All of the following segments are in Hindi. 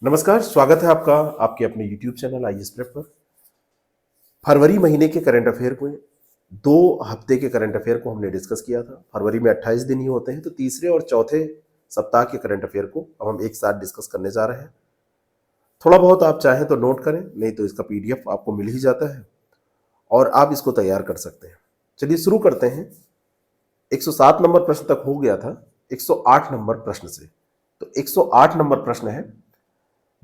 नमस्कार, स्वागत है आपका आपके अपने YouTube चैनल आईएएस प्रेप पर। फरवरी महीने के करंट अफेयर में 2 हफ्ते के करंट अफेयर को हमने डिस्कस किया था। फरवरी में 28 दिन ही होते हैं, तो तीसरे और चौथे सप्ताह के करंट अफेयर को अब हम एक साथ डिस्कस करने जा रहे हैं। थोड़ा बहुत आप चाहें तो नोट करें, नहीं तो इसका पीडीएफ आपको मिल ही जाता है और आप इसको तैयार कर सकते हैं। चलिए शुरू करते हैं। 107 नंबर प्रश्न तक हो गया था 108 नंबर प्रश्न से। तो 108 नंबर प्रश्न है,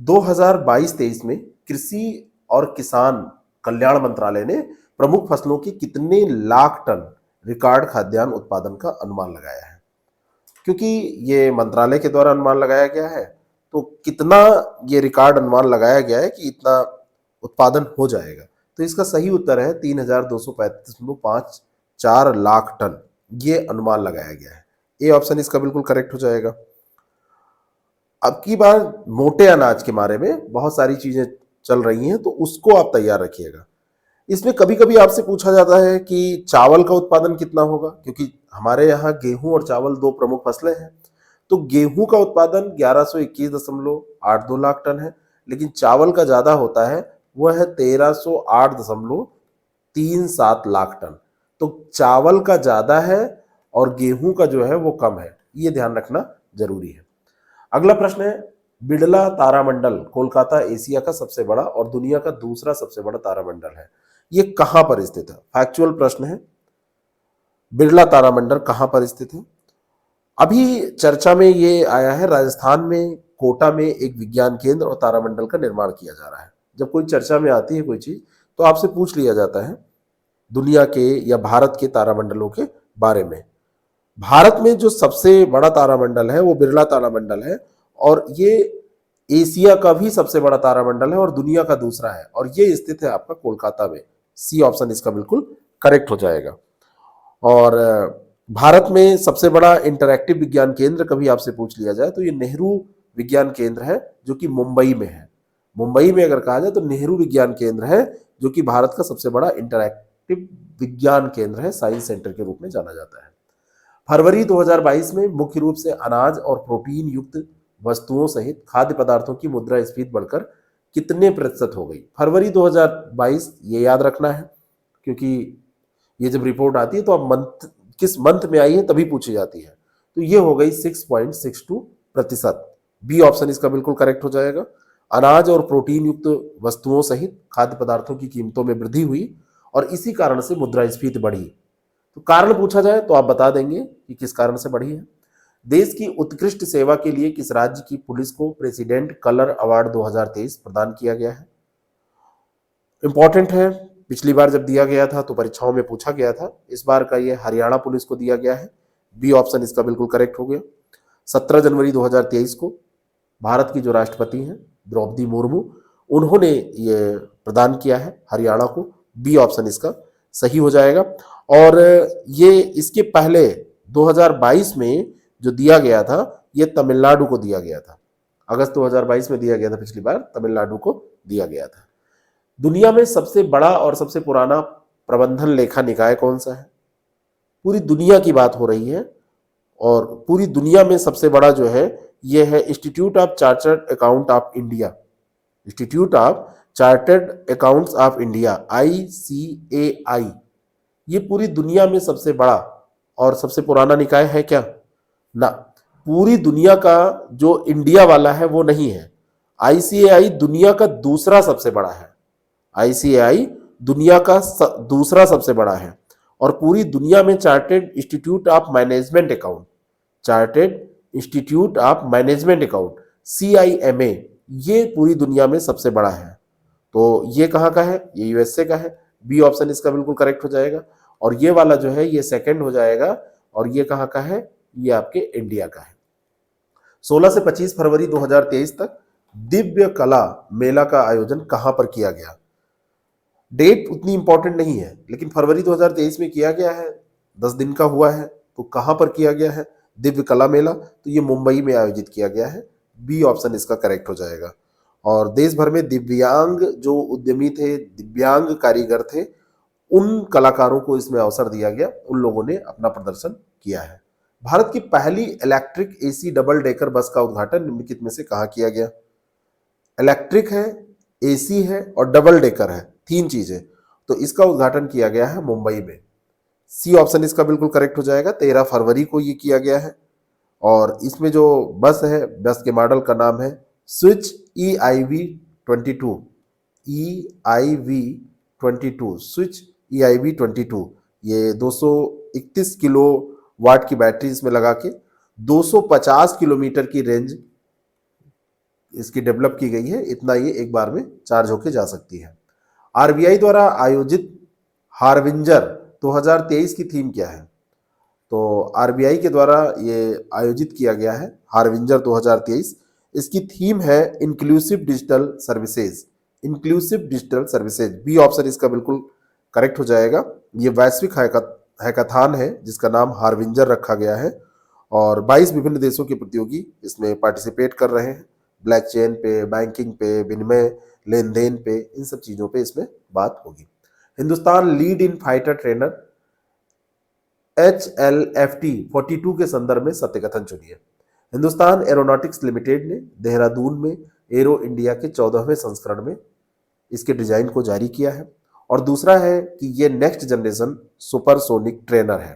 2022-23 में कृषि और किसान कल्याण मंत्रालय ने प्रमुख फसलों की कितने लाख टन रिकॉर्ड खाद्यान्न उत्पादन का अनुमान लगाया है। क्योंकि ये मंत्रालय के द्वारा अनुमान लगाया गया है, तो कितना ये रिकॉर्ड अनुमान लगाया गया है कि इतना उत्पादन हो जाएगा। तो इसका सही उत्तर है 3235.54 लाख टन, ये अनुमान लगाया गया है। ए ऑप्शन इसका बिल्कुल करेक्ट हो जाएगा। अब की बार मोटे अनाज के बारे में बहुत सारी चीजें चल रही हैं, तो उसको आप तैयार रखिएगा। इसमें कभी कभी आपसे पूछा जाता है कि चावल का उत्पादन कितना होगा, क्योंकि हमारे यहाँ गेहूं और चावल 2 प्रमुख फसलें हैं। तो गेहूं का उत्पादन 1121.82 लाख टन है, लेकिन चावल का ज्यादा होता है, वह है 1308.37 लाख टन। तो चावल का ज्यादा है और गेहूं का जो है वो कम है, ये ध्यान रखना जरूरी है। अगला प्रश्न है, बिड़ला तारामंडल कोलकाता एशिया का सबसे बड़ा और दुनिया का दूसरा सबसे बड़ा तारामंडल है। ये कहां पर स्थित है? फैक्चुअल प्रश्न है। बिड़ला तारामंडल कहां पर स्थित है? अभी चर्चा में ये आया है, राजस्थान में कोटा में एक विज्ञान केंद्र और तारामंडल का निर्माण किया जा रहा है। जब कोई चर्चा में आती है कोई चीज, तो आपसे पूछ लिया जाता है दुनिया के या भारत के तारामंडलों के बारे में। भारत में जो सबसे बड़ा तारामंडल है वो बिरला तारामंडल है, और ये एशिया का भी सबसे बड़ा तारामंडल है और दुनिया का दूसरा है, और ये स्थित है आपका कोलकाता में। सी ऑप्शन इसका बिल्कुल करेक्ट हो जाएगा। और भारत में सबसे बड़ा इंटरैक्टिव विज्ञान केंद्र कभी आपसे पूछ लिया जाए तो ये नेहरू विज्ञान केंद्र है, जो कि मुंबई में है। मुंबई में अगर कहा जाए तो नेहरू विज्ञान केंद्र है, जो कि भारत का सबसे बड़ा इंटरैक्टिव विज्ञान केंद्र है, साइंस सेंटर के रूप में जाना जाता है। फरवरी 2022 में मुख्य रूप से अनाज और प्रोटीन युक्त वस्तुओं सहित खाद्य पदार्थों की मुद्रास्फीति बढ़कर कितने प्रतिशत हो गई? फरवरी 2022 ये याद रखना है, क्योंकि ये जब रिपोर्ट आती है तो अब मंथ किस मंथ में आई है तभी पूछी जाती है। तो ये हो गई 6.62%। बी ऑप्शन इसका बिल्कुल करेक्ट हो जाएगा। अनाज और प्रोटीन युक्त वस्तुओं सहित खाद्य पदार्थों की कीमतों में वृद्धि हुई और इसी कारण से मुद्रास्फीति बढ़ी। तो कारण पूछा जाए तो आप बता देंगे कि किस कारण से बढ़ी है। देश की उत्कृष्ट सेवा के लिए किस राज्य की पुलिस को प्रेसिडेंट कलर अवार्ड 2023 प्रदान किया गया है? इंपॉर्टेंट है, पिछली बार जब दिया गया था तो परीक्षाओं में पूछा गया था। इस बार का ये हरियाणा पुलिस को दिया गया है। बी ऑप्शन इसका बिल्कुल करेक्ट हो गया। 17 जनवरी 2023 को भारत की जो राष्ट्रपति हैं द्रौपदी मुर्मू, उन्होंने ये प्रदान किया है हरियाणा को। बी ऑप्शन इसका सही हो जाएगा। और ये इसके पहले 2022 में जो दिया गया था, ये तमिलनाडु को दिया गया था। अगस्त 2022 में दिया गया था, पिछली बार तमिलनाडु को दिया गया था। दुनिया में सबसे बड़ा और सबसे पुराना प्रबंधन लेखा निकाय कौन सा है? पूरी दुनिया की बात हो रही है, और पूरी दुनिया में सबसे बड़ा जो है ये है institute of chartered account of India. Institute of chartered accounts of India, ICAI, ये पूरी दुनिया में सबसे बड़ा और सबसे पुराना निकाय है क्या? ना, पूरी दुनिया का जो इंडिया वाला है वो नहीं है। ICAI दुनिया का दूसरा सबसे बड़ा है। ICAI दुनिया का दूसरा सबसे बड़ा है, और पूरी दुनिया में chartered institute of management account, chartered institute of management account, CIMA, ये पूरी दुनिया में सबसे बड़ा है। तो ये कहाँ का है? ये USA का है। बी ऑप्शन इसका बिल्कुल करेक्ट हो जाएगा। और ये वाला जो है ये सेकंड हो जाएगा, और ये कहाँ का है? ये आपके इंडिया का है। 16 से 25 फरवरी 2023 तक दिव्य कला मेला का आयोजन कहां पर किया गया? डेट उतनी इंपॉर्टेंट नहीं है, लेकिन फरवरी 2023 में किया गया है, 10 दिन का हुआ है। तो कहां पर किया गया है दिव्य कला मेला? तो ये मुंबई में आयोजित किया गया है। बी ऑप्शन इसका करेक्ट हो जाएगा। और देश भर में दिव्यांग जो उद्यमी थे, दिव्यांग कारीगर थे, उन कलाकारों को इसमें अवसर दिया गया, उन लोगों ने अपना प्रदर्शन किया है। भारत की पहली electric AC double decker bus का उद्घाटन निम्नलिखित में से कहां किया गया? इलेक्ट्रिक है, एसी है और डबल डेकर है, तीन चीजें। तो इसका उद्घाटन किया गया है मुंबई में। सी ऑप्शन इसका बिल्कुल करेक्ट हो जाएगा। 13 फरवरी को ये किया गया है। और इसमें जो बस है, बस के मॉडल का नाम है switch EIV 22, EIV 22, switch EIV 22। ये 231 किलो वाट की बैटरी इसमें लगा के 250 किलोमीटर की रेंज इसकी डेवलप की गई है। इतना ये एक बार में चार्ज होके जा सकती है। आरबीआई द्वारा आयोजित हार्विंजर 2023 की थीम क्या है? तो आरबीआई के द्वारा ये आयोजित किया गया है हार्विंजर 2023। इसकी थीम है inclusive digital services. Inclusive digital services, B option इसका बिल्कुल करेक्ट हो जाएगा। ये वैश्विक हैकाथॉन है जिसका नाम हार्विंजर रखा गया है और 22 विभिन्न देशों के प्रतियोगी इसमें पार्टिसिपेट कर रहे हैं। ब्लॉकचेन पे, बैंकिंग पे, विनिमय लेन देन पे, इन सब चीजों पे इसमें बात होगी। Hindustan lead in fighter trainer HLFT 42 के संदर्भ में सत्य कथन चुनिए। हिंदुस्तान एरोनॉटिक्स लिमिटेड ने देहरादून में एरो इंडिया के 14वें संस्करण में इसके डिजाइन को जारी किया है। और दूसरा है कि ये नेक्स्ट जनरेशन सुपरसोनिक ट्रेनर है।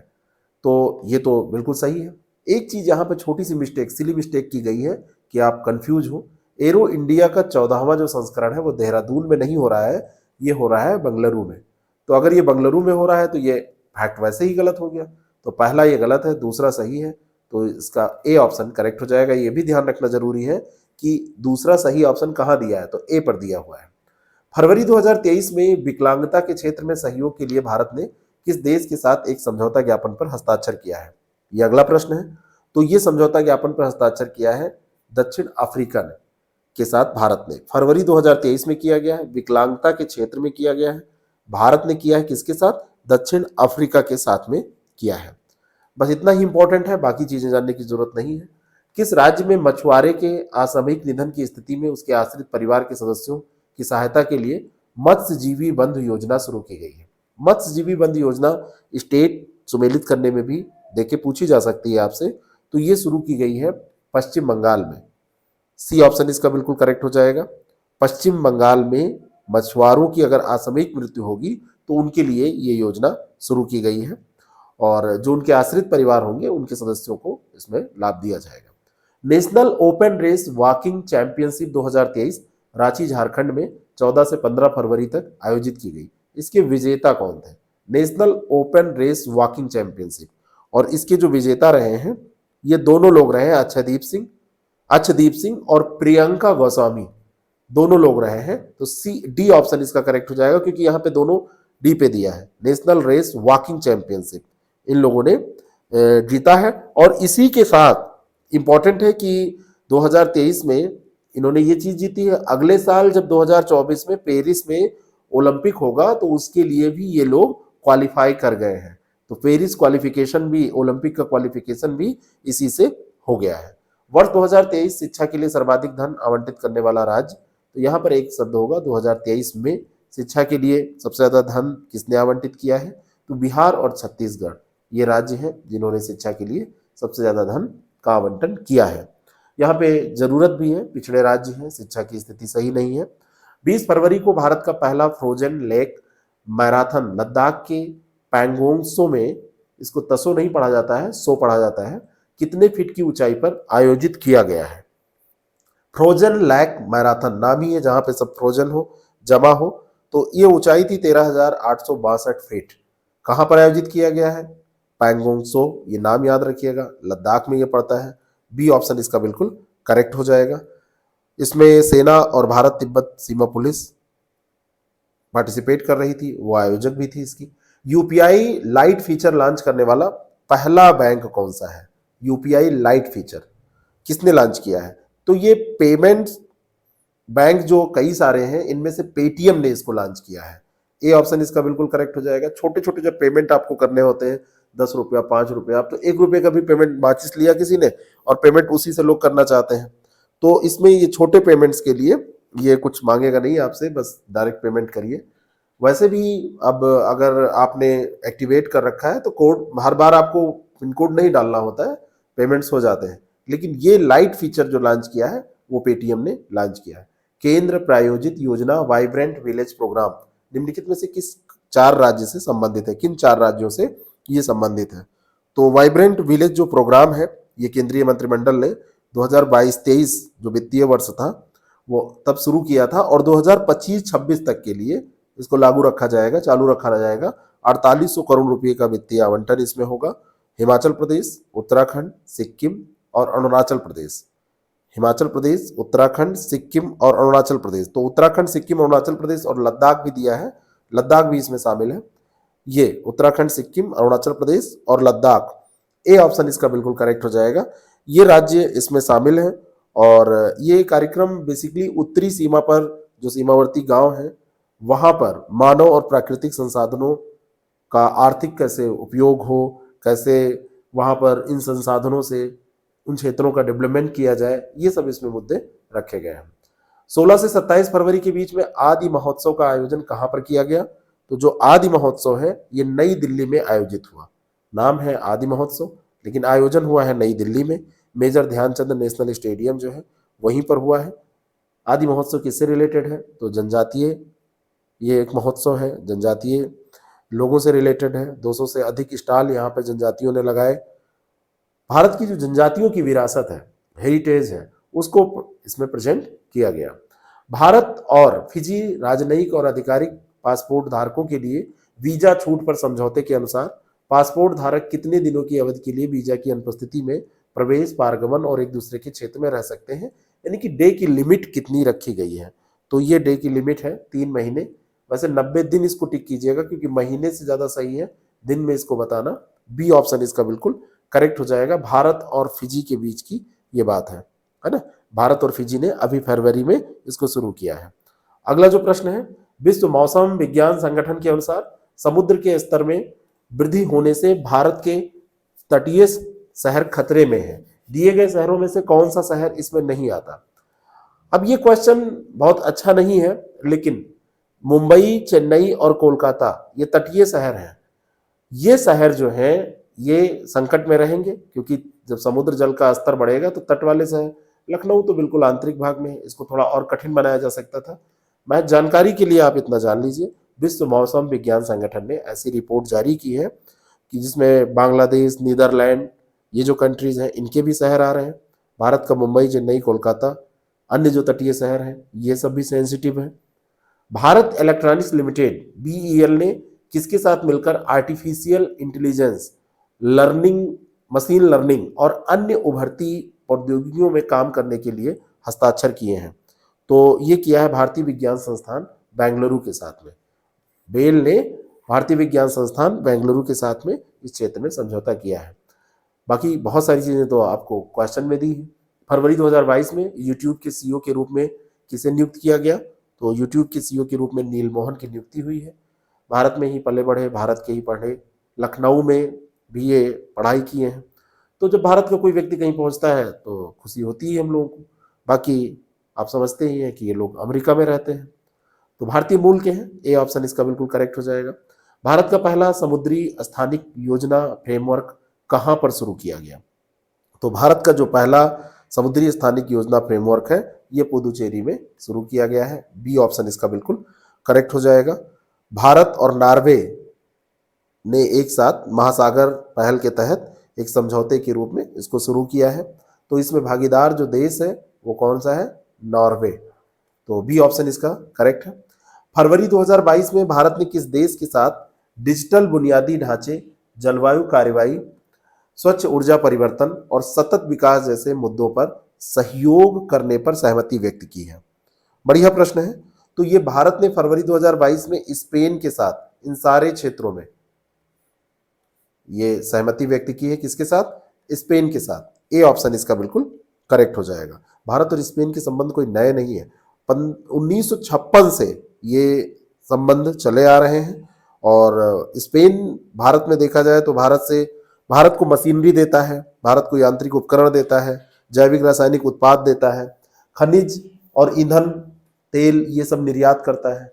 तो ये तो बिल्कुल सही है। एक चीज यहाँ पे छोटी सी मिस्टेक, सिली मिस्टेक की गई है कि आप कंफ्यूज हो। एरो इंडिया का 14वां जो संस्करण है वो देहरादून में नहीं हो रहा है, ये हो रहा है बंगलुरु में। तो अगर ये बंगलुरु में हो रहा है तो ये फैक्ट वैसे ही गलत हो गया। तो पहला ये गलत है, दूसरा सही है। तो इसका ए ऑप्शन करेक्ट हो जाएगा। ये भी ध्यान रखना जरूरी है कि दूसरा सही ऑप्शन कहाँ दिया है, तो ए पर दिया हुआ है। फरवरी 2023 में विकलांगता के क्षेत्र में सहयोग के लिए भारत ने किस देश के साथ एक समझौता ज्ञापन पर हस्ताक्षर किया है? ये अगला प्रश्न है। तो ये समझौता ज्ञापन पर हस्ताक्षर किया है दक्षिण अफ्रीका ने के साथ भारत ने। फरवरी 2023 में किया गया है, विकलांगता के क्षेत्र में किया गया है। भारत ने किया है किसके साथ? दक्षिण अफ्रीका के साथ में किया है। बस इतना ही इंपॉर्टेंट है, बाकी चीजें जानने की जरूरत नहीं है। किस राज्य में मछुआरे के असामयिक निधन की स्थिति में उसके आश्रित परिवार के सदस्यों की सहायता के लिए मत्स्यजीवी बंधु योजना शुरू की गई है? मत्स्यजीवी बंधु योजना स्टेट सुमेलित करने में भी देखे पूछी जा सकती है आपसे। तो ये शुरू की गई है पश्चिम बंगाल में। सी ऑप्शन इसका बिल्कुल करेक्ट हो जाएगा। पश्चिम बंगाल में मछुआरों की अगर असामयिक मृत्यु होगी तो उनके लिए ये योजना शुरू की गई है और जो उनके आश्रित परिवार होंगे उनके सदस्यों को इसमें लाभ दिया जाएगा। National open race walking championship 2023 Ranchi Jharkhand में 14 से 15 फरवरी तक आयोजित की गई। इसके विजेता कौन थे? National open race walking championship, और इसके जो विजेता रहे हैं ये दोनों लोग रहे हैं अच्छदीप सिंह और प्रियंका गोस्वामी, दोनों लोग रहे हैं। तो सी डी ऑप्शन इसका करेक्ट हो जाएगा क्योंकि यहाँ पे दोनों डी पे दिया है। नेशनल रेस वॉकिंग चैंपियनशिप इन लोगों ने जीता है। और इसी के साथ इंपॉर्टेंट है कि 2023 में इन्होंने ये चीज जीती है। अगले साल जब 2024 में पेरिस में ओलंपिक होगा तो उसके लिए भी ये लोग क्वालिफाई कर गए हैं। तो पेरिस क्वालिफिकेशन भी, ओलंपिक का क्वालिफिकेशन भी इसी से हो गया है। वर्ष 2023 शिक्षा के लिए सर्वाधिक धन आवंटित करने वाला राज्य, तो यहाँ पर एक शब्द होगा 2023 में शिक्षा के लिए सबसे ज्यादा धन किसने आवंटित किया है? तो बिहार और छत्तीसगढ़ ये राज्य हैं जिन्होंने शिक्षा के लिए सबसे ज्यादा धन का आवंटन किया है। यहाँ पे जरूरत भी है, पिछड़े राज्य हैं, शिक्षा की स्थिति सही नहीं है। 20 फरवरी को भारत का पहला फ्रोजन लेक मैराथन लद्दाख के पैंगोंग त्सो में, इसको तसो नहीं पढ़ा जाता है, सो पढ़ा जाता है, कितने फीट की ऊंचाई पर आयोजित किया गया है? फ्रोजन लेक मैराथन नाम ही है, जहां पे सब फ्रोजन हो, जमा हो। तो ये ऊंचाई थी 13,862 फीट। कहां पर आयोजित किया गया है? पैंगोंग त्सो, ये नाम याद रखिएगा, लद्दाख में ये पड़ता है। बी ऑप्शन इसका बिल्कुल करेक्ट हो जाएगा। इसमें सेना और भारत तिब्बत सीमा पुलिस पार्टिसिपेट कर रही थी, वो आयोजक भी थी इसकी। यूपीआई लाइट फीचर लॉन्च करने वाला पहला बैंक कौन सा है? यूपीआई लाइट फीचर किसने लॉन्च किया है? तो ये पेमेंट बैंक जो कई सारे हैं इनमें से पेटीएम ने इसको लॉन्च किया है। ए ऑप्शन इसका बिल्कुल करेक्ट हो जाएगा। छोटे छोटे जब पेमेंट आपको करने होते हैं, 10 रुपया, 5 रुपया, आप तो 1 रुपये का भी पेमेंट माचिस लिया किसी ने और पेमेंट उसी से लोग करना चाहते हैं, तो इसमें ये छोटे पेमेंट्स के लिए ये कुछ मांगेगा नहीं आपसे, बस डायरेक्ट पेमेंट करिए। वैसे भी अब अगर आपने एक्टिवेट कर रखा है तो कोड हर बार आपको पिन कोड नहीं डालना होता है, पेमेंट्स हो जाते हैं। लेकिन ये लाइट फीचर जो लॉन्च किया है वो पेटीएम ने लॉन्च किया है। केंद्र प्रायोजित योजना वाइब्रेंट विलेज प्रोग्राम निम्नलिखित में से किस 4 राज्य से संबंधित है? किन 4 राज्यों से ये संबंधित है? तो वाइब्रेंट विलेज जो प्रोग्राम है ये केंद्रीय मंत्रिमंडल ने 2022-23 जो वित्तीय वर्ष था वो तब शुरू किया था और 2025-26 तक के लिए इसको लागू रखा जाएगा, चालू रखा जाएगा। 4800 करोड़ रुपए का वित्तीय आवंटन इसमें होगा। हिमाचल प्रदेश, उत्तराखंड, सिक्किम और अरुणाचल प्रदेश। हिमाचल प्रदेश, उत्तराखंड, सिक्किम और अरुणाचल प्रदेश। तो उत्तराखंड, सिक्किम, अरुणाचल प्रदेश और लद्दाख भी दिया है, लद्दाख भी इसमें शामिल है। ये उत्तराखंड, सिक्किम, अरुणाचल प्रदेश और लद्दाख, ए ऑप्शन इसका बिल्कुल करेक्ट हो जाएगा। ये राज्य इसमें शामिल है और ये कार्यक्रम बेसिकली उत्तरी सीमा पर जो सीमावर्ती गांव हैं वहां पर मानव और प्राकृतिक संसाधनों का आर्थिक कैसे उपयोग हो, कैसे वहां पर इन संसाधनों से उन क्षेत्रों का डेवलपमेंट किया जाए, ये सब इसमें मुद्दे रखे गए हैं। 16 से 27 फरवरी के बीच में आदि महोत्सव का आयोजन कहां पर किया गया? तो जो आदि महोत्सव है ये नई दिल्ली में आयोजित हुआ। नाम है आदि महोत्सव लेकिन आयोजन हुआ है नई दिल्ली में। मेजर ध्यानचंद नेशनल स्टेडियम जो है वहीं पर हुआ है। आदि महोत्सव किससे रिलेटेड है? तो जनजातीय, ये एक महोत्सव है, जनजातीय लोगों से रिलेटेड है। 200 से अधिक स्टॉल यहाँ पे जनजातियों ने लगाए। भारत की जो जनजातियों की विरासत है, हेरिटेज है, उसको इसमें प्रेजेंट किया गया। भारत और फिजी राजनयिक और आधिकारिक पासपोर्ट धारकों के लिए वीजा छूट पर समझौते के अनुसार पासपोर्ट धारक कितने दिनों की अवधि के लिए वीजा की अनुपस्थिति में प्रवेश, पारगमन और एक दूसरे के क्षेत्र में रह सकते हैं, यानी कि डे की लिमिट कितनी रखी गई है? तो ये डे की लिमिट है 3 महीने। वैसे 90 दिन इसको टिक कीजिएगा क्योंकि महीने से ज्यादा सही है दिन में इसको बताना। बी ऑप्शन इसका बिल्कुल करेक्ट हो जाएगा। भारत और फिजी के बीच की ये बात है ना। भारत और फिजी ने अभी फरवरी में इसको शुरू किया है। अगला जो प्रश्न है, विश्व मौसम विज्ञान संगठन के अनुसार समुद्र के स्तर में वृद्धि होने से भारत के तटीय शहर खतरे में है। दिए गए शहरों में से कौन सा शहर इसमें नहीं आता? अब ये क्वेश्चन बहुत अच्छा नहीं है लेकिन मुंबई, चेन्नई और कोलकाता ये तटीय शहर हैं। ये शहर जो है ये संकट में रहेंगे क्योंकि जब समुद्र जल का स्तर बढ़ेगा तो तट वाले शहर, लखनऊ तो बिल्कुल आंतरिक भाग में है, इसको थोड़ा और कठिन बनाया जा सकता था। मैं जानकारी के लिए आप इतना जान लीजिए, विश्व मौसम विज्ञान संगठन ने ऐसी रिपोर्ट जारी की है कि जिसमें बांग्लादेश, नीदरलैंड, ये जो कंट्रीज हैं इनके भी शहर आ रहे हैं। भारत का मुंबई, चेन्नई, कोलकाता, अन्य जो तटीय शहर हैं ये सब भी सेंसिटिव है। भारत इलेक्ट्रॉनिक्स लिमिटेड बीईएल ने किसके साथ मिलकर artificial intelligence, learning, machine learning और अन्य उभरती प्रौद्योगिकियों में काम करने के लिए हस्ताक्षर किए हैं? तो ये किया है भारतीय विज्ञान संस्थान बेंगलुरु के साथ में। बेल ने भारतीय विज्ञान संस्थान बेंगलुरु के साथ में इस क्षेत्र में समझौता किया है। बाकी बहुत सारी चीजें तो आपको क्वेश्चन में दी है। फरवरी 2022 में यूट्यूब के सीईओ के रूप में किसे नियुक्त किया गया? तो यूट्यूब के सीईओ के रूप में नील मोहन की नियुक्ति हुई है। भारत में ही पले बढ़े, भारत के ही पढ़े, लखनऊ में भी ये पढ़ाई किए हैं। तो जब भारत का कोई व्यक्ति कहीं पहुंचता है तो खुशी होती है हम लोगों को। बाकी आप समझते ही हैं कि ये लोग अमेरिका में रहते हैं, तो भारतीय मूल के हैं। ए ऑप्शन इसका बिल्कुल करेक्ट हो जाएगा। भारत का पहला समुद्री स्थानिक योजना फ्रेमवर्क कहां पर शुरू किया गया? तो भारत का जो पहला समुद्री स्थानिक योजना फ्रेमवर्क है ये पुदुचेरी में शुरू किया गया है। बी ऑप्शन इसका बिल्कुल करेक्ट हो जाएगा। भारत और नॉर्वे ने एक साथ महासागर पहल के तहत एक समझौते के रूप में इसको शुरू किया है। तो इसमें भागीदार जो देश है वो कौन सा है? नॉर्वे। तो बी ऑप्शन इसका करेक्ट है। फरवरी 2022 में भारत ने किस देश के साथ डिजिटल बुनियादी ढांचे, जलवायु कार्रवाई, स्वच्छ ऊर्जा परिवर्तन और सतत विकास जैसे मुद्दों पर सहयोग करने पर सहमति व्यक्त की है? बढ़िया प्रश्न है। तो ये भारत ने फरवरी 2022 में स्पेन के साथ इन सारे क्षेत्रों में ये सहमति व्यक्त की है। किसके साथ? स्पेन के साथ। ए ऑप्शन इसका बिल्कुल करेक्ट हो जाएगा। भारत और स्पेन के संबंध कोई नए नहीं है, 1956 से ये संबंध चले आ रहे हैं। और स्पेन भारत में देखा जाए तो भारत को मशीनरी देता है, भारत को यांत्रिक उपकरण देता है, जैविक रासायनिक उत्पाद देता है, खनिज और ईंधन, तेल, ये सब निर्यात करता है।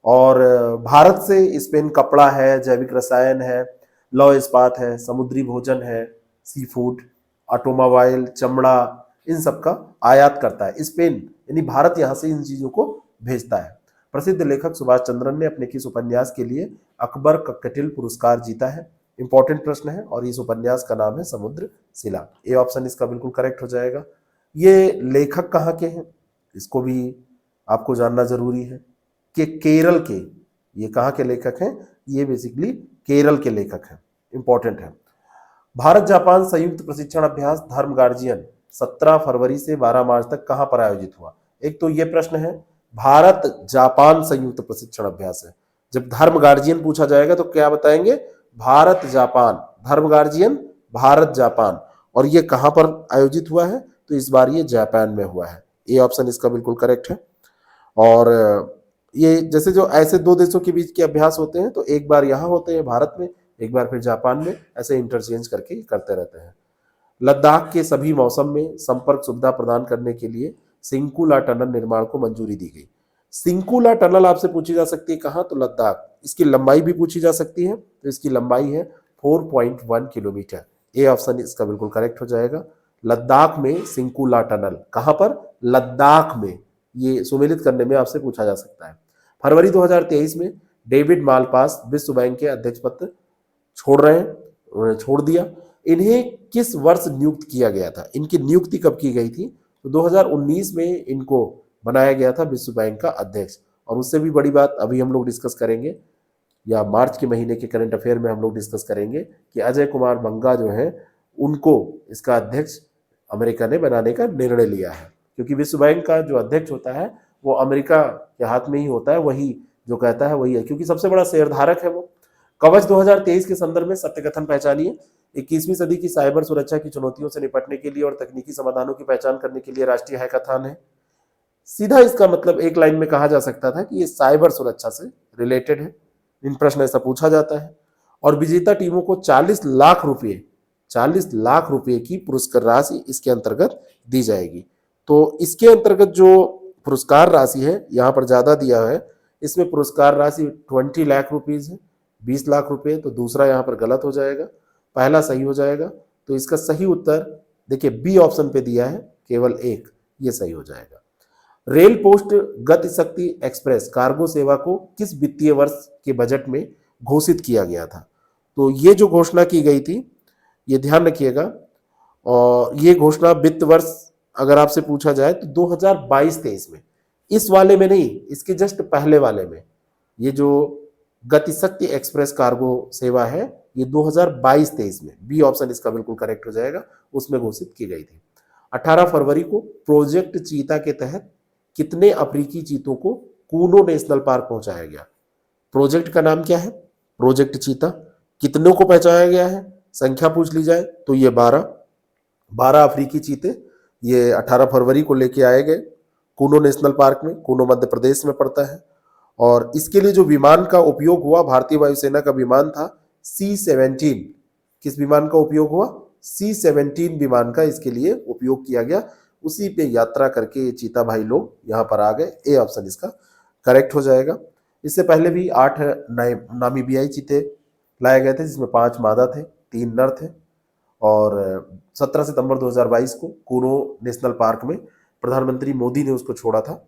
और भारत से स्पेन कपड़ा है, जैविक रसायन है, लौह इस्पात है, समुद्री भोजन है, सी फूड, ऑटोमोबाइल, चमड़ा, इन सब का आयात करता है। स्पेन यानी भारत यहाँ से इन चीजों को भेजता है। प्रसिद्ध लेखक सुभाष चंद्रन ने अपने किस उपन्यास के लिए अकबर ककटिल पुरस्कार जीता है? इंपॉर्टेंट प्रश्न है और इस उपन्यास का नाम है समुद्र शिला। ए ऑप्शन इसका बिल्कुल करेक्ट हो जाएगा। ये लेखक कहाँ के हैं इसको भी आपको जानना जरूरी है कि केरल के, ये कहाँ के लेखक हैं? ये बेसिकली केरल के लेखक हैं, इंपॉर्टेंट है। भारत जापान संयुक्त प्रशिक्षण अभ्यास धर्म गार्जियन 17 फरवरी से 12 मार्च तक कहां पर आयोजित हुआ? एक तो ये प्रश्न है, भारत जापान संयुक्त प्रशिक्षण अभ्यास है। जब धर्म गार्जियन पूछा जाएगा तो क्या बताएंगे? भारत जापान, धर्म गार्जियन भारत जापान। और ये कहां पर आयोजित हुआ है? तो इस बार ये जापान में हुआ है। ये ऑप्शन इसका बिल्कुल करेक्ट है। और ये जैसे जो ऐसे दो देशों के बीच के अभ्यास होते हैं तो एक बार यहाँ होते हैं भारत में, एक बार फिर जापान में, ऐसे इंटरचेंज करके करते रहते हैं। लद्दाख के सभी मौसम में संपर्क सुविधा प्रदान करने के लिए सिंकुला टनल निर्माण को मंजूरी दी गई। सिंकुला टनल आपसे पूछी जा सकती है कहाँ? तो लद्दाख। इसकी लंबाई भी पूछी जा सकती है, तो इसकी लंबाई है 4.1 किलोमीटर। ए ऑप्शन इसका बिल्कुल करेक्ट हो जाएगा। लद्दाख में सिंकुला टनल, कहां पर? लद्दाख में। ये सुमेलित करने में आपसे पूछा जा सकता है। फरवरी 2023 में डेविड मालपास विश्व बैंक के अध्यक्ष पद छोड़ रहे हैं, उन्होंने छोड़ दिया। इन्हें किस वर्ष नियुक्त किया गया था? इनकी नियुक्ति कब की गई थी? तो 2019 में इनको बनाया गया था विश्व बैंक का अध्यक्ष। और उससे भी बड़ी बात अभी हम लोग डिस्कस करेंगे, या मार्च के महीने के करंट अफेयर में हम लोग डिस्कस करेंगे कि अजय कुमार बंगा जो है उनको इसका अध्यक्ष अमेरिका ने बनाने का निर्णय लिया है, क्योंकि विश्व बैंक का जो अध्यक्ष होता है वो अमेरिका के हाथ में ही होता है, वही जो कहता है वही है, क्योंकि सबसे बड़ा शेयरधारक है वो। कवच 2023 के संदर्भ में सत्य कथन पहचानिए। 21वीं सदी की साइबर सुरक्षा की चुनौतियों से निपटने के लिए और तकनीकी समाधानों की पहचान करने के लिए राष्ट्रीय हैकाथॉन है। सीधा इसका मतलब एक लाइन में कहा जा सकता था कि ये साइबर सुरक्षा से रिलेटेड है। इन प्रश्न ऐसा पूछा जाता है। और विजेता टीमों को 40 लाख रुपए की पुरस्कार राशि इसके अंतर्गत दी जाएगी। तो इसके अंतर्गत जो पुरस्कार राशि है यहाँ पर ज्यादा दिया है, इसमें पुरस्कार राशि 20 लाख रुपीज है, 20 लाख रुपए। तो दूसरा यहाँ पर गलत हो जाएगा, पहला सही हो जाएगा। तो इसका सही उत्तर देखिए बी ऑप्शन पे दिया है, केवल एक, ये सही हो जाएगा। रेल पोस्ट गति शक्ति एक्सप्रेस कार्गो सेवा को किस वित्तीय वर्ष के बजट में घोषित किया गया था? तो ये जो घोषणा की गई थी, ये ध्यान रखिएगा, और ये घोषणा वित्त वर्ष अगर आपसे पूछा जाए तो 2022-23 में, इस वाले में नहीं, इसके जस्ट पहले वाले में, ये जो गतिशक्ति एक्सप्रेस कार्गो सेवा है ये 2022-23 में, बी ऑप्शन इसका बिल्कुल करेक्ट हो जाएगा, उसमें घोषित की गई थी। 18 फरवरी को प्रोजेक्ट चीता के तहत कितने अफ्रीकी चीतों को कूनो नेशनल पार्क पहुंचाया गया? प्रोजेक्ट का नाम क्या है? प्रोजेक्ट चीता। कितनों को पहुंचाया गया है? संख्या पूछ ली जाए तो ये 12 अफ्रीकी चीते ये 18 फरवरी को लेके आए गए कूनो नेशनल पार्क में। कूनो मध्य प्रदेश में पड़ता है। और इसके लिए जो विमान का उपयोग हुआ, भारतीय वायुसेना का विमान था C-17। किस विमान का उपयोग हुआ? C-17 विमान का इसके लिए उपयोग किया गया। उसी पे यात्रा करके ये चीता भाई लोग यहाँ पर आ गए। ए ऑप्शन इसका करेक्ट हो जाएगा। इससे पहले भी 8 नामीबियाई चीते लाए गए थे, जिसमें 5 मादा थे, 3 नर थे। और 17 सितंबर 2022 को कूनो नेशनल पार्क में प्रधानमंत्री मोदी ने उसको छोड़ा था।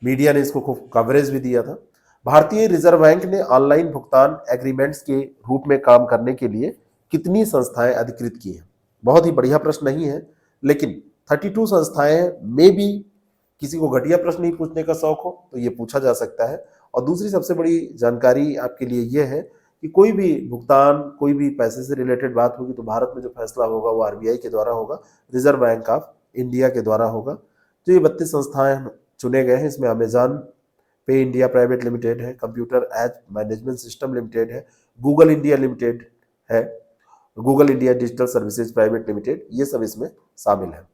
मीडिया ने इसको खूब कवरेज भी दिया था। भारतीय रिजर्व बैंक ने ऑनलाइन भुगतान एग्रीमेंट्स के रूप में काम करने के लिए कितनी संस्थाएं अधिकृत की हैं? बहुत ही बढ़िया प्रश्न नहीं है, लेकिन 32 संस्थाएं में भी किसी को घटिया प्रश्न नहीं पूछने का शौक हो तो ये पूछा जा सकता है। और दूसरी सबसे बड़ी जानकारी आपके लिए ये है कि कोई भी भुगतान, कोई भी पैसे से रिलेटेड बात होगी तो भारत में जो फैसला होगा वो आरबीआई के द्वारा होगा, रिजर्व बैंक ऑफ इंडिया के द्वारा होगा। तो ये 32 संस्थाएं चुने गए हैं। इसमें Amazon pay India private limited है, computer age management system limited है, गूगल इंडिया लिमिटेड है, Google India digital services private limited, ये सब इसमें शामिल है।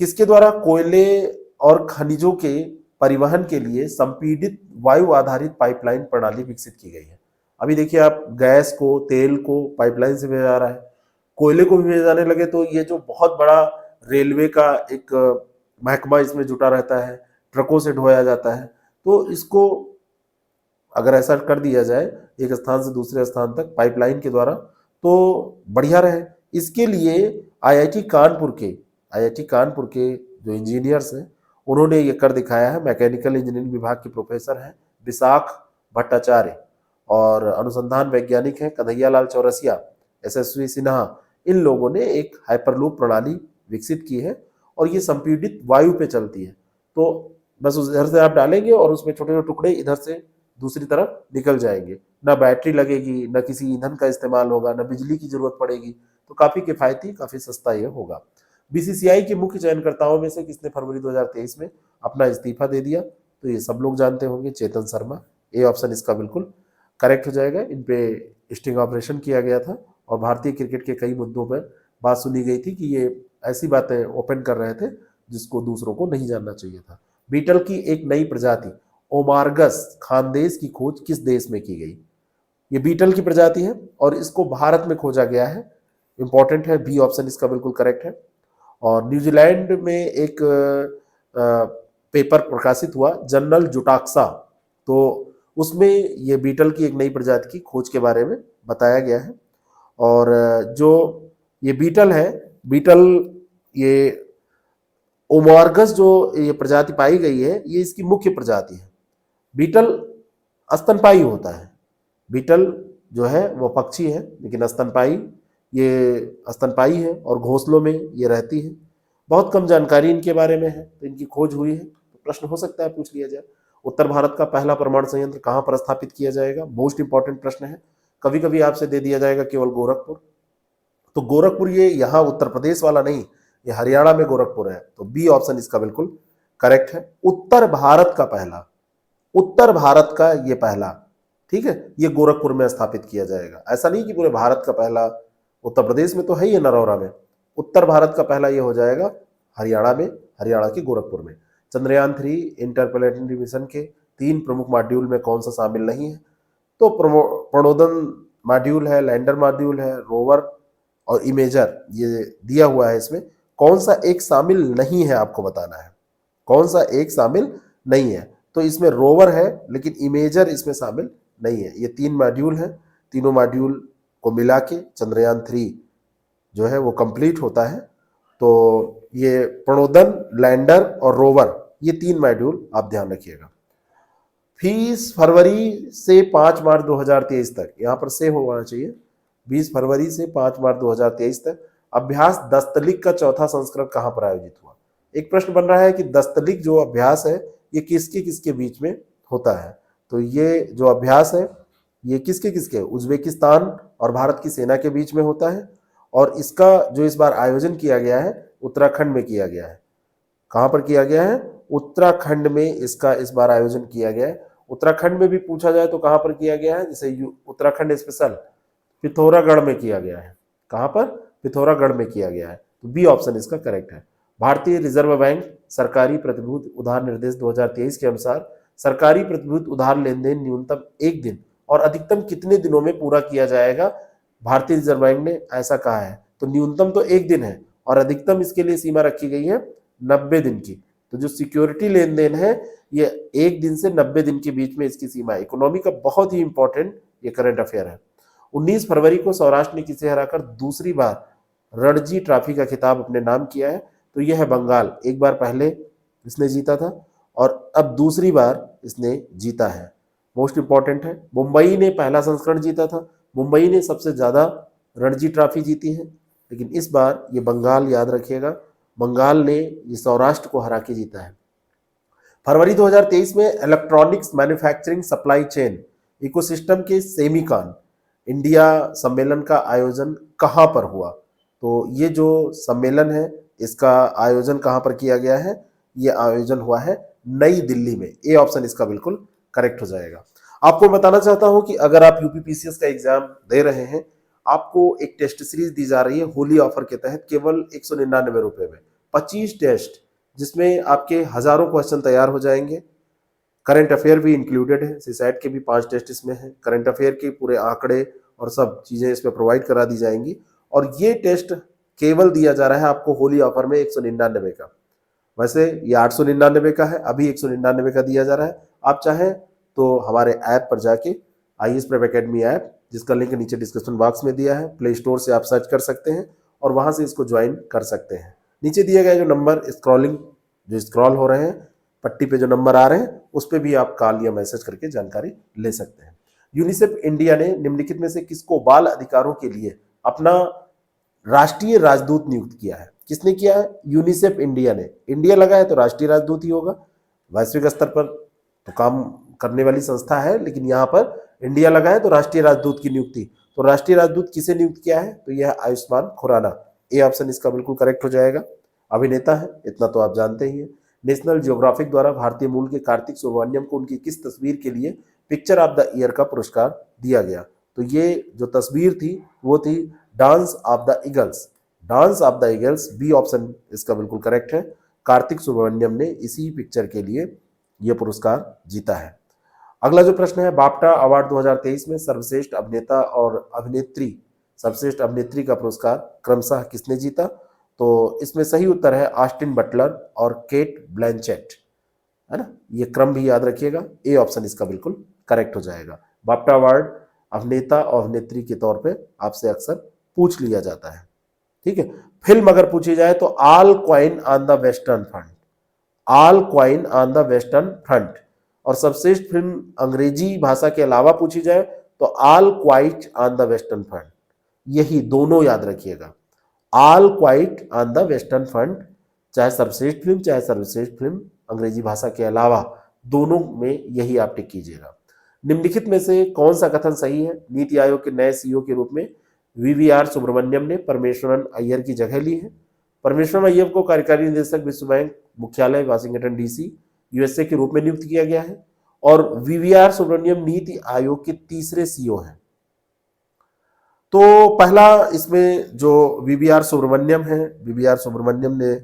किसके द्वारा कोयले और खनिजों के परिवहन के लिए संपीड़ित वायु आधारित पाइपलाइन प्रणाली विकसित की गई है? अभी देखिए आप, गैस को, तेल को पाइपलाइन से भेजा जा रहा है, कोयले को भी भेजे जाने लगे, तो ये जो बहुत बड़ा रेलवे का एक महकमा इसमें जुटा रहता है, ट्रकों से ढोया जाता है, तो इसको अगर ऐसा कर दिया जाए एक स्थान से दूसरे स्थान तक पाइपलाइन के द्वारा तो बढ़िया रहे। इसके लिए आईआईटी कानपुर के जो इंजीनियर्स हैं उन्होंने ये कर दिखाया है। मैकेनिकल इंजीनियरिंग विभाग के प्रोफेसर हैं विशाख भट्टाचार्य और अनुसंधान वैज्ञानिक हैं कन्हैया लाल चौरसिया, यशस्वी सिन्हा। इन लोगों ने एक हाइपरलूप प्रणाली विकसित की है और ये संपीड़ित वायु पे चलती है। तो बस उधर से आप डालेंगे और उसमें छोटे छोटे टुकड़े इधर से दूसरी तरफ निकल जाएंगे। ना बैटरी लगेगी, ना किसी ईंधन का इस्तेमाल होगा, ना बिजली की जरूरत पड़ेगी। तो काफी किफायती, काफी सस्ता ये होगा। बीसीसीआई के मुख्य चयनकर्ताओं में से किसने फरवरी 2023 में अपना इस्तीफा दे दिया? तो ये सब लोग जानते होंगे, चेतन शर्मा। ए ऑप्शन इसका बिल्कुल करेक्ट हो जाएगा। इन पे स्टिंग ऑपरेशन किया गया था और भारतीय क्रिकेट के कई मुद्दों पर बात सुनी गई थी कि ये ऐसी बातें ओपन कर रहे थे जिसको दूसरों को नहीं जानना चाहिए था। बीटल की एक नई प्रजाति ओमार्गस खानदेश की खोज किस देश में की गई? ये बीटल की प्रजाति है और इसको भारत में खोजा गया है। इंपॉर्टेंट है, बी ऑप्शन इसका बिल्कुल करेक्ट है। और न्यूजीलैंड में एक पेपर प्रकाशित हुआ जर्नल जुटाक्सा, तो उसमें ये बीटल की एक नई प्रजाति की खोज के बारे में बताया गया है। और जो ये बीटल है, बीटल ये ओमार्गस जो ये प्रजाति पाई गई है, ये इसकी मुख्य प्रजाति है। बीटल स्तनपायी होता है। बीटल जो है वो पक्षी है लेकिन स्तनपायी, ये स्तनपायी है और घोंसलों में ये रहती है। बहुत कम जानकारी इनके बारे में है, तो इनकी खोज हुई है। तो प्रश्न हो सकता है पूछ लिया जाए, उत्तर भारत का पहला परमाणु संयंत्र कहाँ पर स्थापित किया जाएगा? मोस्ट इंपॉर्टेंट प्रश्न है। कभी कभी आपसे दे दिया जाएगा केवल गोरखपुर, तो गोरखपुर ये यहाँ उत्तर प्रदेश वाला नहीं, ये हरियाणा में गोरखपुर है। तो बी ऑप्शन इसका बिल्कुल करेक्ट है। उत्तर भारत का पहला, उत्तर भारत का ये पहला, ठीक है, ये गोरखपुर में स्थापित किया जाएगा। ऐसा नहीं कि पूरे भारत का पहला, उत्तर प्रदेश में तो है ही नरौरा में। उत्तर भारत का पहला ये हो जाएगा हरियाणा में, हरियाणा के गोरखपुर में। चंद्रयान 3 इंटरप्लेनेटरी मिशन के 3 प्रमुख मॉड्यूल में कौन सा शामिल नहीं है? तो प्रणोदन मॉड्यूल है, लैंडर मॉड्यूल है, रोवर और इमेजर, ये दिया हुआ है। इसमें कौन सा एक शामिल नहीं है आपको बताना है, कौन सा एक शामिल नहीं है। तो इसमें रोवर है लेकिन इमेजर इसमें शामिल नहीं है। ये 3 मॉड्यूल हैं, तीनों मॉड्यूल को मिला के चंद्रयान 3 जो है वो कंप्लीट होता है। तो ये प्रणोदन, लैंडर और रोवर, ये 3 मॉड्यूल आप ध्यान रखिएगा। फीस फरवरी से 5 मार्च 2023 तक, यहाँ पर से होना चाहिए, 20 फरवरी से 5 मार्च 2023 तक अभ्यास दस्तलिक का चौथा संस्करण कहाँ पर आयोजित हुआ? एक प्रश्न बन रहा है कि दस्तलिक जो अभ्यास है ये किसके किसके बीच में होता है? तो ये जो अभ्यास है ये किसके किसके, उज्बेकिस्तान और भारत की सेना के बीच में होता है। और इसका जो इस बार आयोजन किया गया है उत्तराखंड में किया गया है। कहाँ पर किया गया है? उत्तराखंड में इसका इस बार आयोजन किया गया है। उत्तराखंड में भी पूछा जाए तो कहाँ पर किया गया है? जैसे उत्तराखंड स्पेशल पिथौरागढ़ में किया गया है। कहाँ पर? पिथौरागढ़ में किया गया है। तो बी ऑप्शन इसका करेक्ट है। भारतीय रिजर्व बैंक सरकारी प्रतिभूति उधार निर्देश 2023 के अनुसार सरकारी प्रतिभूति उधार लेन देन न्यूनतम 1 दिन और अधिकतम कितने दिनों में पूरा किया जाएगा? भारतीय रिजर्व बैंक ने ऐसा कहा है। तो न्यूनतम तो 1 दिन है और अधिकतम इसके लिए सीमा रखी गई है 90 दिन की। तो जो सिक्योरिटी लेन देन है ये 1 दिन से 90 दिन के बीच में इसकी सीमा है। इकोनॉमी का बहुत ही इंपॉर्टेंट ये करंट अफेयर है। 19 फरवरी को सौराष्ट्र ने किसे हराकर दूसरी बार रणजी ट्रॉफी का खिताब अपने नाम किया है? तो यह है बंगाल। एक बार पहले इसने जीता था और अब दूसरी बार इसने जीता है। मोस्ट इंपॉर्टेंट है। मुंबई ने पहला संस्करण जीता था, मुंबई ने सबसे ज्यादा रणजी ट्रॉफी जीती है, लेकिन इस बार ये बंगाल, याद रखिएगा, बंगाल ने ये सौराष्ट्र को हरा के जीता है। फरवरी 2023 में electronics manufacturing supply chain ecosystem के सेमिकॉन इंडिया सम्मेलन का आयोजन कहाँ पर हुआ? तो ये जो सम्मेलन है इसका आयोजन कहाँ पर किया गया है? ये आयोजन हुआ है नई दिल्ली में। ए ऑप्शन इसका बिल्कुल करेक्ट हो जाएगा। आपको बताना चाहता हूं कि अगर आप यूपीपीसीएस का एग्जाम दे रहे हैं, आपको एक टेस्ट सीरीज दी जा रही है होली ऑफर के तहत केवल 199 रुपए में। 25 टेस्ट जिसमें आपके हजारों क्वेश्चन तैयार हो जाएंगे। करंट अफेयर भी इंक्लूडेड है, सीसैट के भी 5 टेस्ट इसमें है। करंट अफेयर के पूरे आंकड़े और सब चीजें इसमें प्रोवाइड करा दी जाएंगी। और ये टेस्ट केवल दिया जा रहा है आपको होली ऑफर में 199 का। वैसे ये 899 का है, अभी 199 का दिया जा रहा है। आप चाहें तो हमारे ऐप पर जाके IAS प्रेप एकेडमी ऐप, जिसका लिंक नीचे डिस्क्रिप्शन बॉक्स में दिया है, प्ले स्टोर से आप सर्च कर सकते हैं और वहां से इसको ज्वाइन कर सकते हैं। नीचे दिया गया जो नंबर स्क्रॉलिंग जो स्क्रॉल हो रहे हैं, पट्टी पे जो नंबर आ रहे हैं उस पे भी आप कॉल या मैसेज करके जानकारी ले सकते हैं। यूनिसेफ इंडिया ने निम्नलिखित में से किसको बाल अधिकारों के लिए अपना राष्ट्रीय राजदूत नियुक्त किया है? किसने किया है? यूनिसेफ इंडिया ने। इंडिया लगा है तो राष्ट्रीय राजदूत ही होगा, वैश्विक स्तर पर तो काम करने वाली संस्था है, लेकिन यहाँ पर इंडिया लगा है तो राष्ट्रीय राजदूत की नियुक्ति। तो राष्ट्रीय राजदूत किसे नियुक्त किया है? तो यह आयुष्मान खुराना। ए ऑप्शन इसका बिल्कुल करेक्ट हो जाएगा। अभिनेता है, इतना तो आप जानते ही हैं। नेशनल ज्योग्राफिक द्वारा भारतीय मूल के कार्तिक सुब्रमण्यम को उनकी किस तस्वीर के लिए पिक्चर ऑफ द ईयर का पुरस्कार दिया गया? तो ये जो तस्वीर थी वो थी dance of the eagles. Dance of the eagles, B option इसका बिल्कुल करेक्ट है। कार्तिक सुब्रमण्यम ने इसी पिक्चर के लिए यह पुरस्कार जीता है। अगला जो प्रश्न है, बाफ्टा अवार्ड 2023 में सर्वश्रेष्ठ अभिनेता और अभिनेत्री, सर्वश्रेष्ठ अभिनेत्री का पुरस्कार क्रमशः किसने जीता? तो इसमें सही उत्तर है ऑस्टिन बटलर और केट ब्लैंचेट, है ना। ये क्रम भी याद रखिएगा। ए ऑप्शन इसका बिल्कुल करेक्ट हो जाएगा। बाफ्टा अवार्ड अभिनेता और अभिनेत्री के तौर पे आपसे अक्सर पूछ लिया जाता है, ठीक है। फिल्म अगर पूछी जाए तो all coin on the western front, all coin on the western front. और सर्वश्रेष्ठ फिल्म अंग्रेजी भाषा के अलावा पूछी जाए तो all quite on the western front. यही दोनों याद रखिएगा, all quite on the western front, चाहे सर्वश्रेष्ठ फिल्म चाहे सर्वश्रेष्ठ फिल्म अंग्रेजी भाषा के अलावा, दोनों में यही आप टिक कीजिएगा। निम्नलिखित में से कौन सा कथन सही है? नीति आयोग के नए सीईओ के रूप में वीवीआर सुब्रमण्यम ने परमेश्वरन अय्यर की जगह ली है। परमेश्वरन अय्यर को कार्यकारी निदेशक विश्व बैंक मुख्यालय वाशिंगटन डीसी यूएसए के रूप में नियुक्त किया गया है और वीवीआर सुब्रमण्यम नीति आयोग के तीसरे सीईओ हैं। तो पहला इसमें जो वीवीआर सुब्रमण्यम है, वीवीआर सुब्रमण्यम ने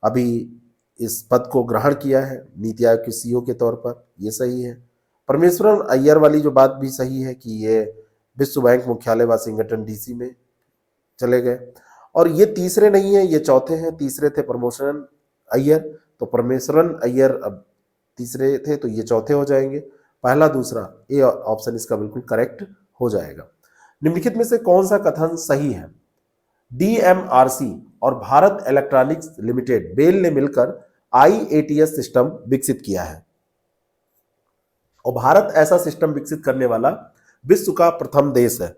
अभी इस पद को ग्रहण किया है नीति आयोग के सीईओ के तौर पर, ये सही है। परमेश्वरन अय्यर वाली जो बात भी सही है कि ये विश्व बैंक मुख्यालय वाशिंगटन डीसी में चले गए। और ये तीसरे नहीं है, ये चौथे हैं। तीसरे थे परमेश्वरन अय्यर, तो परमेश्वरन अय्यर अब तीसरे थे तो ये चौथे हो जाएंगे। पहला दूसरा, ए ऑप्शन इसका बिल्कुल करेक्ट हो जाएगा। निम्नलिखित में से कौन सा कथन सही है? डीएमआरसी और भारत इलेक्ट्रॉनिक्स लिमिटेड बेल ने मिलकर आईएटीएस सिस्टम विकसित किया है और भारत ऐसा सिस्टम विकसित करने वाला विश्व का प्रथम देश है।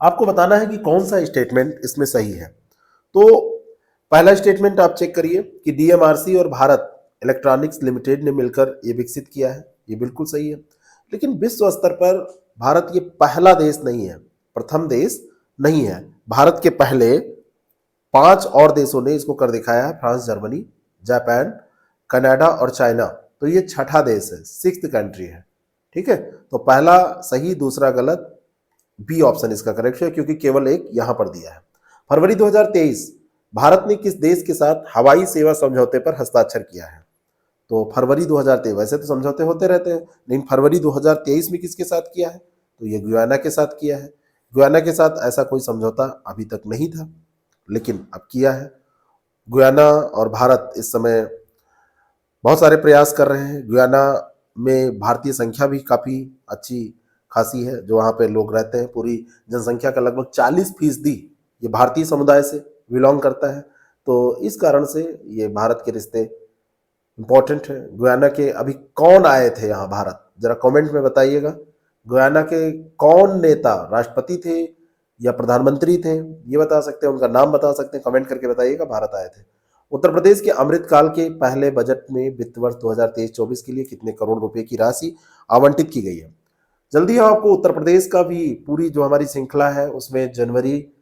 आपको बताना है कि कौन सा स्टेटमेंट इसमें सही है। तो पहला स्टेटमेंट आप चेक करिए कि डीएमआरसी और भारत इलेक्ट्रॉनिक्स लिमिटेड ने मिलकर ये विकसित किया है, ये बिल्कुल सही है। लेकिन विश्व स्तर पर भारत ये पहला देश नहीं है, प्रथम देश नहीं है। भारत के पहले 5 और देशों ने इसको कर दिखाया है, फ्रांस, जर्मनी, जापान, कनाडा और चाइना। तो ये छठा देश है, 6th कंट्री है, ठीक है। तो पहला सही, दूसरा गलत, बी ऑप्शन इसका करेक्ट है क्योंकि केवल एक यहां पर दिया है। फरवरी 2023 भारत ने किस देश के साथ हवाई सेवा समझौते पर हस्ताक्षर किया है? तो फरवरी 2023, वैसे तो समझौते होते रहते हैं लेकिन फरवरी 2023 में किसके साथ किया है? तो ये गुयाना के साथ किया है। गुयाना के साथ ऐसा कोई समझौता अभी तक नहीं था लेकिन अब किया है। गुयाना और भारत इस समय बहुत सारे प्रयास कर रहे हैं। गुयाना में भारतीय संख्या भी काफ़ी अच्छी खासी है, जो वहाँ पे लोग रहते हैं। पूरी जनसंख्या का लगभग 40% ये भारतीय समुदाय से बिलोंग करता है। तो इस कारण से ये भारत के रिश्ते इम्पोर्टेंट है। गुयाना के अभी कौन आए थे यहाँ भारत, जरा कमेंट में बताइएगा। गुयाना के कौन नेता, राष्ट्रपति थे या प्रधानमंत्री थे, ये बता सकते हैं, उनका नाम बता सकते हैं, कमेंट करके बताइएगा। भारत आए थे। उत्तर प्रदेश के अमृतकाल के पहले बजट में वित्त वर्ष 2023-24 के लिए कितने करोड़ रुपए की राशि आवंटित की गई है? जल्दी हम आपको उत्तर प्रदेश का भी पूरी जो हमारी श्रृंखला है उसमें जनवरी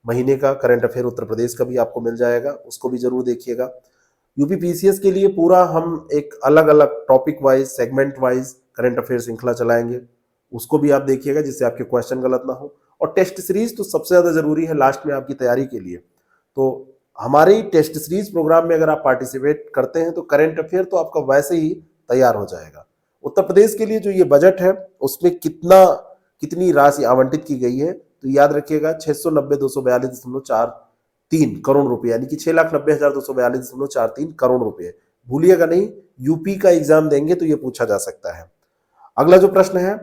महीने का करंट अफेयर उत्तर प्रदेश का भी आपको मिल जाएगा, उसको भी जरूर देखिएगा। यूपी पीसीएस के लिए पूरा हम एक अलग अलग topic wise, segment wise current affair श्रृंखला चलाएंगे, उसको भी आप देखिएगा जिससे आपके क्वेश्चन गलत ना हो। और टेस्ट सीरीज तो सबसे ज्यादा जरूरी है लास्ट में आपकी तैयारी के लिए। तो हमारी टेस्ट सीरीज प्रोग्राम में अगर आप पार्टिसिपेट करते हैं तो करंट अफेयर तो आपका वैसे ही तैयार हो जाएगा। उत्तर प्रदेश के लिए जो ये बजट है उसमें कितनी राशि आवंटित की गई है, तो याद रखिएगा 690,242.43 करोड़ रुपए, यानी कि 6,90,242.43 करोड़ रुपए। भूलिएगा नहीं, यूपी का एग्जाम देंगे तो ये पूछा जा सकता है। अगला जो प्रश्न है,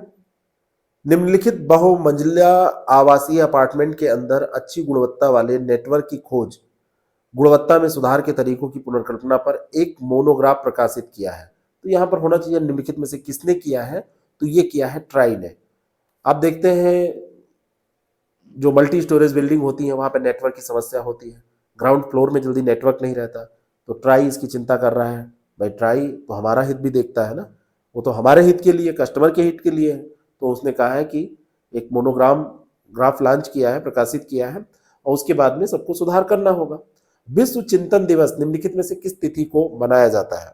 निम्नलिखित बहुमंजिला आवासीय अपार्टमेंट के अंदर अच्छी गुणवत्ता वाले नेटवर्क की खोज गुणवत्ता में सुधार के तरीकों की पुनर्कल्पना पर एक मोनोग्राफ प्रकाशित किया है। तो यहां पर होना चाहिए निम्नलिखित में से किसने किया है, तो ये किया है ट्राई ने। आप देखते हैं जो मल्टी स्टोरेज बिल्डिंग होती है वहां पर नेटवर्क की समस्या होती है, ग्राउंड फ्लोर में जल्दी नेटवर्क नहीं रहता, तो ट्राई इसकी चिंता कर रहा है। भाई ट्राई तो हमारा हित भी देखता है ना, वो तो हमारे हित के लिए, कस्टमर के हित के लिए है। तो उसने कहा है कि एक मोनोग्राम ग्राफ लॉन्च किया है, प्रकाशित किया है, और उसके बाद में सबको सुधार करना होगा। विश्व चिंतन दिवस निम्नलिखित में से किस तिथि को मनाया जाता है?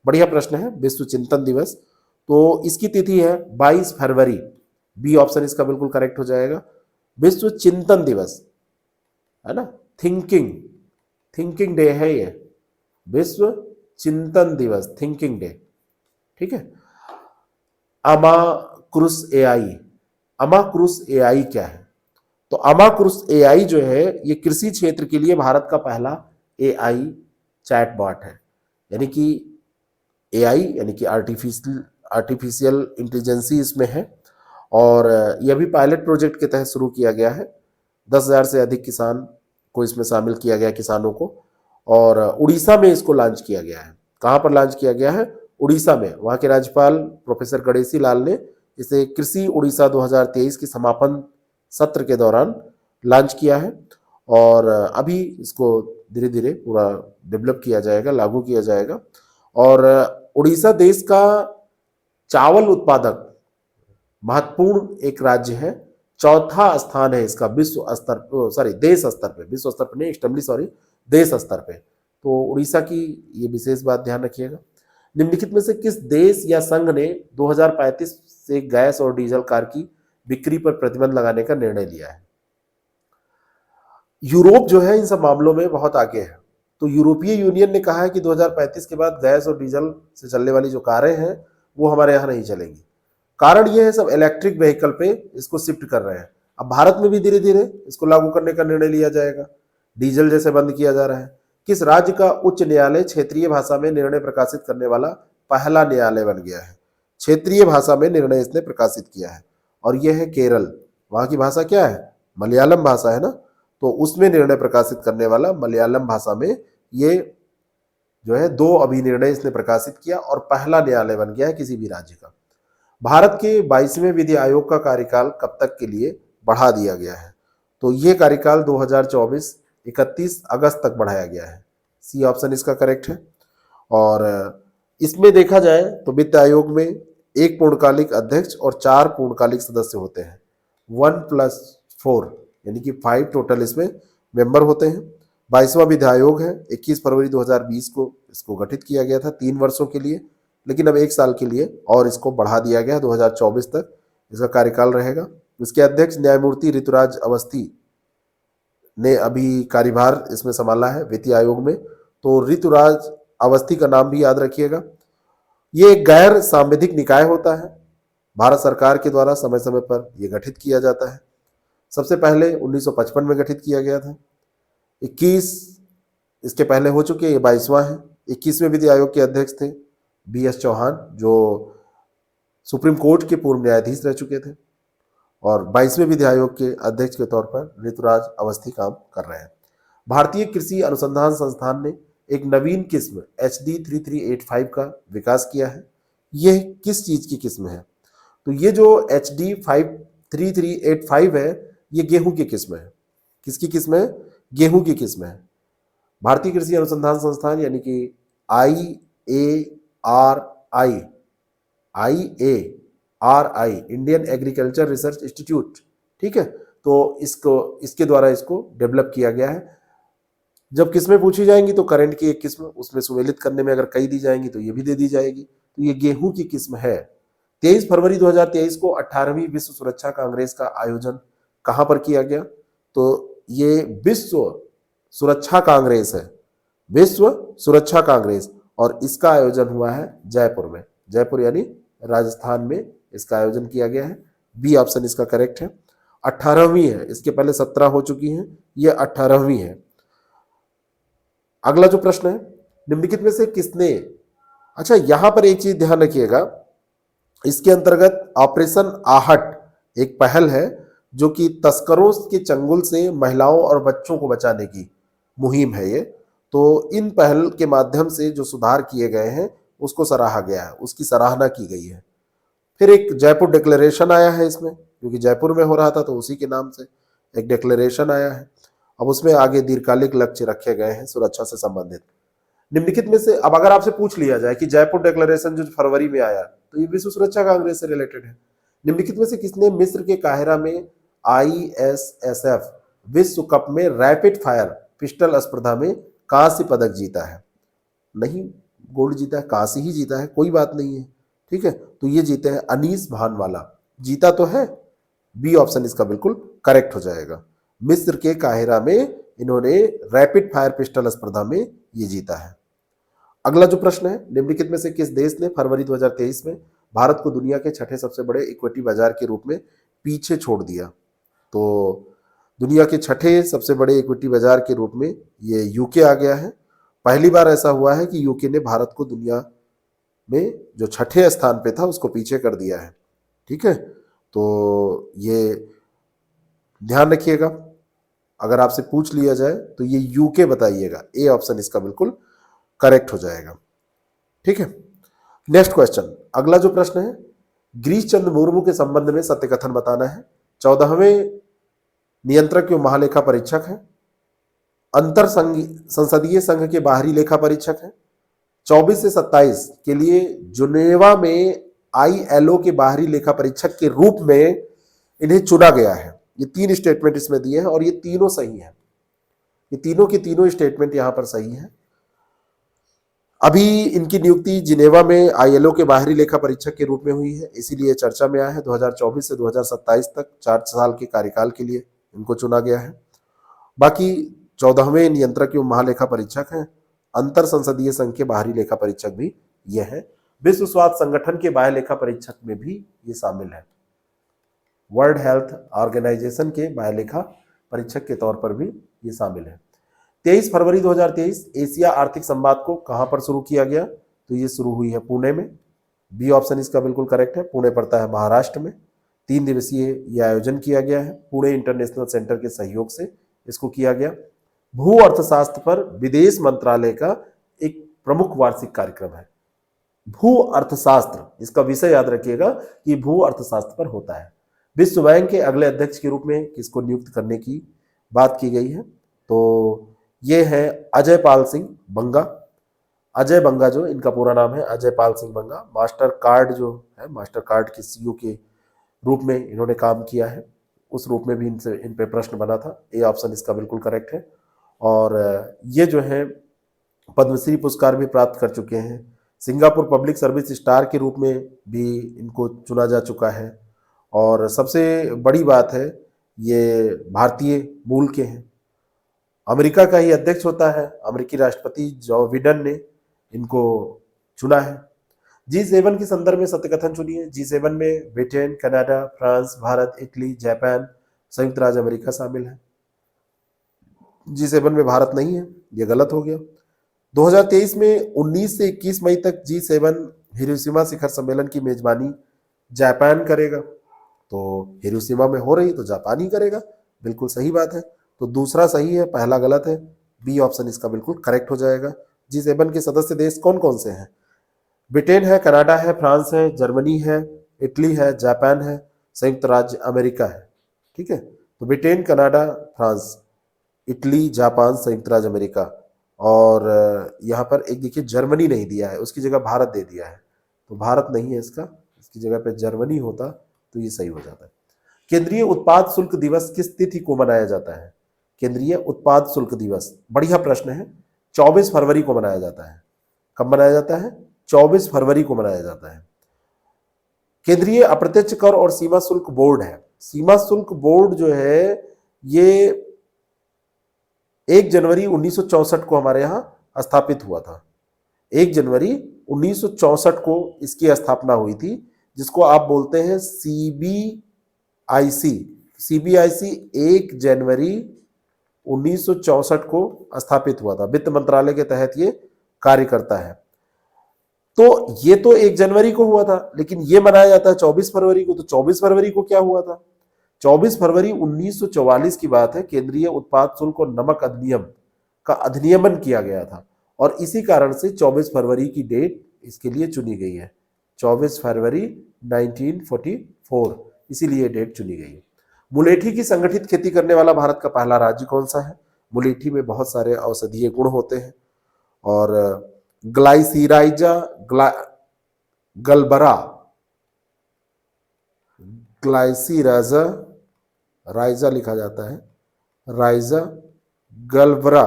बढ़िया प्रश्न है। विश्व चिंतन दिवस, तो इसकी तिथि है 22 फरवरी। बी ऑप्शन इसका बिल्कुल करेक्ट हो जाएगा। विश्व चिंतन दिवस है ना, थिंकिंग, थिंकिंग डे है ये, विश्व चिंतन दिवस, थिंकिंग डे। ठीक है। अमाक्रुस एआई, अमाक्रुस एआई क्या है? तो अमाक्रुस एआई जो है ये कृषि क्षेत्र के लिए भारत का पहला एआई चैटबॉट है। यानी कि एआई यानी कि आर्टिफिशियल इंटेलिजेंसी इसमें है, और यह भी पायलट प्रोजेक्ट के तहत शुरू किया गया है। 10,000 से अधिक किसान को इसमें शामिल किया गया, किसानों को, और उड़ीसा में इसको लॉन्च किया गया है। कहाँ पर लॉन्च किया गया है? उड़ीसा में। वहाँ के राज्यपाल प्रोफेसर गणेशी लाल ने इसे कृषि उड़ीसा 2023 के समापन सत्र के दौरान लॉन्च किया है, और अभी इसको धीरे धीरे पूरा डेवलप किया जाएगा, लागू किया जाएगा। और उड़ीसा देश का चावल उत्पादक महत्वपूर्ण एक राज्य है, चौथा स्थान है इसका विश्व स्तर, सॉरी देश स्तर पे, विश्व स्तर पे नहीं, एक्सटर्नली सॉरी, देश स्तर पे। तो उड़ीसा की ये विशेष बात ध्यान रखिएगा। निम्नलिखित में से किस देश या संघ ने 2035 से गैस और डीजल कार की बिक्री पर प्रतिबंध लगाने का निर्णय लिया है? यूरोप जो है इन सब मामलों में बहुत आगे है। तो यूरोपीय यूनियन ने कहा है कि 2035 के बाद गैस और डीजल से चलने वाली जो कारें हैं वो हमारे यहाँ नहीं चलेंगी। कारण ये है सब इलेक्ट्रिक व्हीकल पे इसको शिफ्ट कर रहे हैं। अब भारत में भी धीरे धीरे इसको लागू करने का निर्णय लिया जाएगा। डीजल जैसे बंद किया जा रहा है। किस राज्य का उच्च न्यायालय क्षेत्रीय भाषा में निर्णय प्रकाशित करने वाला पहला न्यायालय बन गया है? क्षेत्रीय भाषा में निर्णय इसने प्रकाशित किया है, और यह है केरल। वहां की भाषा क्या है? मलयालम भाषा है ना, तो उसमें निर्णय प्रकाशित करने वाला मलयालम भाषा में ये जो है 2 अभिनिर्णय इसने प्रकाशित किया, और पहला न्यायालय बन गया है किसी भी राज्य का। भारत के 22वें विधि आयोग का कार्यकाल कब तक के लिए बढ़ा दिया गया है? तो ये कार्यकाल 2024 31 अगस्त तक बढ़ाया गया है। सी ऑप्शन इसका करेक्ट है। और इसमें देखा जाए तो वित्त आयोग में 1 पूर्णकालिक अध्यक्ष और 4 पूर्णकालिक सदस्य होते हैं। 1+4 यानी कि 5 टोटल इसमें मेंबर होते हैं। 22वां विधि आयोग है। 21 फरवरी 2020 को इसको गठित किया गया था 3 वर्षों के लिए, लेकिन अब 1 साल के लिए और इसको बढ़ा दिया गया, 2024 तक इसका कार्यकाल रहेगा। इसके अध्यक्ष न्यायमूर्ति ऋतुराज अवस्थी ने अभी कार्यभार इसमें संभाला है वित्तीय आयोग में। तो ऋतुराज अवस्थी का नाम भी याद रखिएगा। ये एक गैर सांविधिक निकाय होता है, भारत सरकार के द्वारा समय समय पर यह गठित किया जाता है। सबसे पहले 1955 में गठित किया गया था। 21 इसके पहले हो चुके, ये 22वां है। 21वें विधि आयोग के अध्यक्ष थे BS चौहान, जो सुप्रीम कोर्ट के पूर्व न्यायाधीश रह चुके थे, और 22वें विधि आयोग के अध्यक्ष के तौर पर ऋतुराज अवस्थी काम कर रहे हैं। भारतीय कृषि अनुसंधान संस्थान ने एक नवीन किस्म HD 3385 का विकास किया है। यह किस चीज की किस्म है? तो ये जो HD 3385 है ये गेहूं की किस्म है। किसकी किस्म है? गेहूं की किस्म है। भारतीय कृषि अनुसंधान संस्थान यानी कि IARI, Indian agriculture research institute, ठीक है। तो इसके द्वारा इसको डेवलप किया गया है। जब किस्में पूछी जाएंगी तो करंट की एक किस्म उसमें सुमेलित करने में अगर कई दी जाएंगी तो ये भी दे दी जाएगी। तो ये गेहूं की किस्म है। 23 फरवरी 2023 को 18वीं विश्व सुरक्षा कांग्रेस का आयोजन कहां पर किया गया? तो ये विश्व सुरक्षा कांग्रेस है, विश्व सुरक्षा कांग्रेस, और इसका आयोजन हुआ है जयपुर में। जयपुर यानी राजस्थान में इसका आयोजन किया गया है। बी ऑप्शन इसका करेक्ट है। 18वीं है, इसके पहले 17 हो चुकी हैं, ये 18वीं है। अगला जो प्रश्न है, निम्नलिखित में से किसने, अच्छा यहां पर एक चीज ध्यान रखिएगा, इसके अंतर्गत ऑपरेशन आहट एक पहल है जो कि तस्करों के चंगुल से महिलाओं और बच्चों को बचाने की मुहिम है ये। तो इन पहल के माध्यम से जो सुधार किए गए हैं उसको सराहा गया है, उसकी सराहना की गई है। फिर एक जयपुर डिक्लेरेशन आया है इसमें, क्योंकि जयपुर में हो रहा था तो उसी के नाम से एक डिक्लेरेशन आया है। अब उसमें आगे दीर्घकालिक लक्ष्य रखे गए हैं सुरक्षा से संबंधित। निम्नलिखित में से, अब अगर आपसे पूछ लिया जाए कि जयपुर डिक्लेरेशन जो फरवरी में आया तो ये विश्व सुरक्षा कांग्रेस से रिलेटेड है। निम्नलिखित में से किसने मिस्र के काहिरा में ISSF विश्व कप में रैपिड फायर पिस्टल स्पर्धा में कांस्य पदक जीता है? नहीं गोल्ड जीता है, कांस्य ही जीता है, कोई बात नहीं है, ठीक है। तो ये जीते हैं अनीस भानवाला। जीता तो है, बी ऑप्शन इसका बिल्कुल करेक्ट हो जाएगा। मिस्र के काहिरा में इन्होंने रैपिड फायर पिस्टल स्पर्धा में ये जीता है। अगला जो प्रश्न है, निम्नलिखित में से किस देश ने फरवरी 2023 में भारत को दुनिया के छठे सबसे बड़े इक्विटी बाजार के रूप में पीछे छोड़ दिया? तो दुनिया के छठे सबसे बड़े इक्विटी बाजार के रूप में ये यूके आ गया है। पहली बार ऐसा हुआ है कि यूके ने भारत को दुनिया में जो छठे स्थान पे था उसको पीछे कर दिया है, ठीक है। तो ये ध्यान रखिएगा, अगर आपसे पूछ लिया जाए तो ये यूके बताइएगा, ए ऑप्शन इसका बिल्कुल करेक्ट हो जाएगा, ठीक है। नेक्स्ट क्वेश्चन, अगला जो प्रश्न है, गिरीश चंद्र मुर्मू के संबंध में सत्य कथन बताना है। 14वें नियंत्रक एवं महालेखा परीक्षक है, अंतर संसदीय संघ के बाहरी लेखा परीक्षक है, 24 से 27 के लिए जुनेवा में ILO के बाहरी लेखा परीक्षक के रूप में इन्हें चुना गया है। ये 3 स्टेटमेंट इसमें दिए हैं और ये तीनों सही हैं, ये तीनों की तीनों स्टेटमेंट यहां पर सही है। अभी इनकी नियुक्ति जिनेवा में ILO के बाहरी लेखा परीक्षक के रूप में हुई है, इसीलिए चर्चा में आया है। 2024 से 2027 तक 4 साल के कार्यकाल के लिए इनको चुना गया है। बाकी 14वें नियंत्रक एवं महालेखा परीक्षक हैं, अंतर संसदीय संघ के बाहरी लेखा परीक्षक भी ये हैं, विश्व स्वास्थ्य संगठन के बाह्य लेखा परीक्षक में भी ये शामिल है, वर्ल्ड हेल्थ ऑर्गेनाइजेशन के बाह्य लेखा परीक्षक के तौर पर भी ये शामिल है। 23 फरवरी 2023 एशिया आर्थिक संवाद को कहां पर शुरू किया गया? तो ये शुरू हुई है पुणे में, बी ऑप्शन इसका बिल्कुल करेक्ट है। पुणे पड़ता है महाराष्ट्र में। 3 दिवसीय ये आयोजन किया गया है, पुणे इंटरनेशनल सेंटर के सहयोग से इसको किया गया। भू अर्थशास्त्र पर विदेश मंत्रालय का एक प्रमुख वार्षिक कार्यक्रम है। भू अर्थशास्त्र, इसका विषय याद रखिएगा कि भू अर्थशास्त्र पर होता है। विश्व बैंक के अगले अध्यक्ष के रूप में किसको नियुक्त करने की बात की गई है? तो ये है अजय पाल सिंह बंगा। अजय बंगा जो इनका पूरा नाम है, अजय पाल सिंह बंगा। मास्टर कार्ड जो है, मास्टर कार्ड के CEO के रूप में इन्होंने काम किया है, उस रूप में भी इन पे प्रश्न बना था। ए ऑप्शन इसका बिल्कुल करेक्ट है। और ये जो है पद्मश्री पुरस्कार भी प्राप्त कर चुके हैं। सिंगापुर पब्लिक सर्विस स्टार के रूप में भी इनको चुना जा चुका है। और सबसे बड़ी बात है, ये भारतीय मूल के हैं। अमेरिका का ही अध्यक्ष होता है, अमेरिकी राष्ट्रपति जो बिडेन ने इनको चुना है। G7 के संदर्भ में सत्य कथन चुनिए। G7 में Britain, Canada, France, Bharat, Italy, Japan, संयुक्त राज्य अमेरिका शामिल है। G7 में भारत नहीं है, ये गलत हो गया। 2023 में 19 से 21 मई तक G7 हिरोशिमा शिखर सम्मेलन की मेजबानी जापान करेगा। तो हिरोशिमा में हो रही तो जापान ही करेगा, बिल्कुल सही बात है। तो दूसरा सही है, पहला गलत है, बी ऑप्शन इसका बिल्कुल करेक्ट हो जाएगा। G7 के सदस्य देश कौन कौन से हैं? ब्रिटेन है, कनाडा है, फ्रांस है, जर्मनी है, इटली है, जापान है, संयुक्त राज्य अमेरिका है, ठीक है। तो Britain, Canada, France, Italy, Japan, संयुक्त राज्य अमेरिका। और यहाँ पर एक देखिए जर्मनी नहीं दिया है, उसकी जगह भारत दे दिया है, तो भारत नहीं है इसका, इसकी जगह पे जर्मनी होता तो ये सही हो जाता है। केंद्रीय उत्पाद शुल्क दिवस किस तिथि को मनाया जाता है? केंद्रीय उत्पाद शुल्क दिवस, बढ़िया प्रश्न है, 24 फरवरी को मनाया जाता है। कब मनाया जाता है? 24 फरवरी को मनाया जाता है। केंद्रीय अप्रत्यक्ष कर और सीमा शुल्क बोर्ड है। सीमा शुल्क बोर्ड जो है ये 1 जनवरी 1964 को हमारे यहाँ स्थापित हुआ था। 1 जनवरी 1964 को इसकी स्थापना हुई थी, जिसको आप बोलते हैं CBIC। CBIC 1 जनवरी 1964 को स्थापित हुआ था, वित्त मंत्रालय के तहत ये कार्य करता है। तो ये तो 1 जनवरी को हुआ था, लेकिन ये मनाया जाता है 24 फरवरी को। तो 24 फरवरी को क्या हुआ था? 24 फरवरी 1944 की बात है। केंद्रीय उत्पाद शुल्क और नमक अधिनियम का अधिनियमन किया गया था और इसी कारण से 24 फरवरी की डेट इसके लिए चुनी गई है। 24 फरवरी 1944 इसीलिए डेट चुनी गई है। मुलेठी की संगठित खेती करने वाला भारत का पहला राज्य कौन सा है? मुलेठी में बहुत सारे औषधीय गुण होते हैं और ग्लाइसीराइजा गलबरा ग्लाइसीराजा राइजा लिखा जाता है, राइजा गलबरा,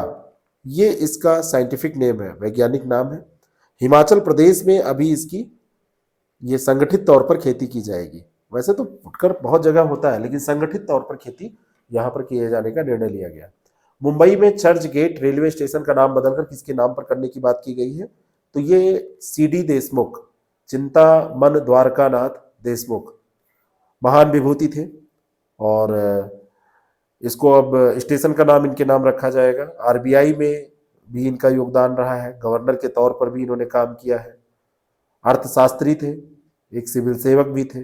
ये इसका साइंटिफिक नेम है, वैज्ञानिक नाम है। हिमाचल प्रदेश में अभी इसकी ये संगठित तौर पर खेती की जाएगी। वैसे तो फुटकर बहुत जगह होता है लेकिन संगठित तौर पर खेती यहाँ पर किए जाने का निर्णय लिया गया। मुंबई में चर्च गेट रेलवे स्टेशन का नाम बदलकर किसके नाम पर करने की बात की गई है? तो ये सीडी देशमुख, चिंतामन द्वारकानाथ देशमुख महान विभूति थे और इसको अब स्टेशन का नाम इनके नाम रखा जाएगा। आरबीआई में भी इनका योगदान रहा है, गवर्नर के तौर पर भी इन्होंने काम किया है। अर्थशास्त्री थे, एक सिविल सेवक भी थे।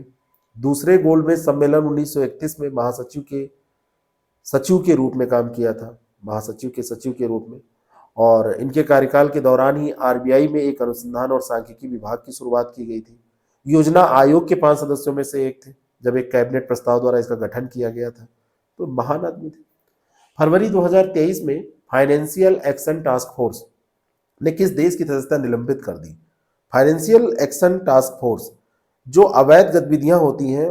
दूसरे गोलमेज सम्मेलन 1931 में सचिव के रूप में काम किया था, महासचिव के सचिव के रूप में। और इनके कार्यकाल के दौरान ही आरबीआई में एक अनुसंधान और सांख्यिकी विभाग की शुरुआत की गई थी। योजना आयोग के 5 सदस्यों में से एक थे जब एक कैबिनेट प्रस्ताव द्वारा इसका गठन किया गया था। तो महान आदमी थे। फरवरी 2023 में फाइनेंशियल एक्शन टास्क फोर्स ने किस देश की सदस्यता निलंबित कर दी? फाइनेंशियल एक्शन टास्क फोर्स जो अवैध गतिविधियां होती हैं,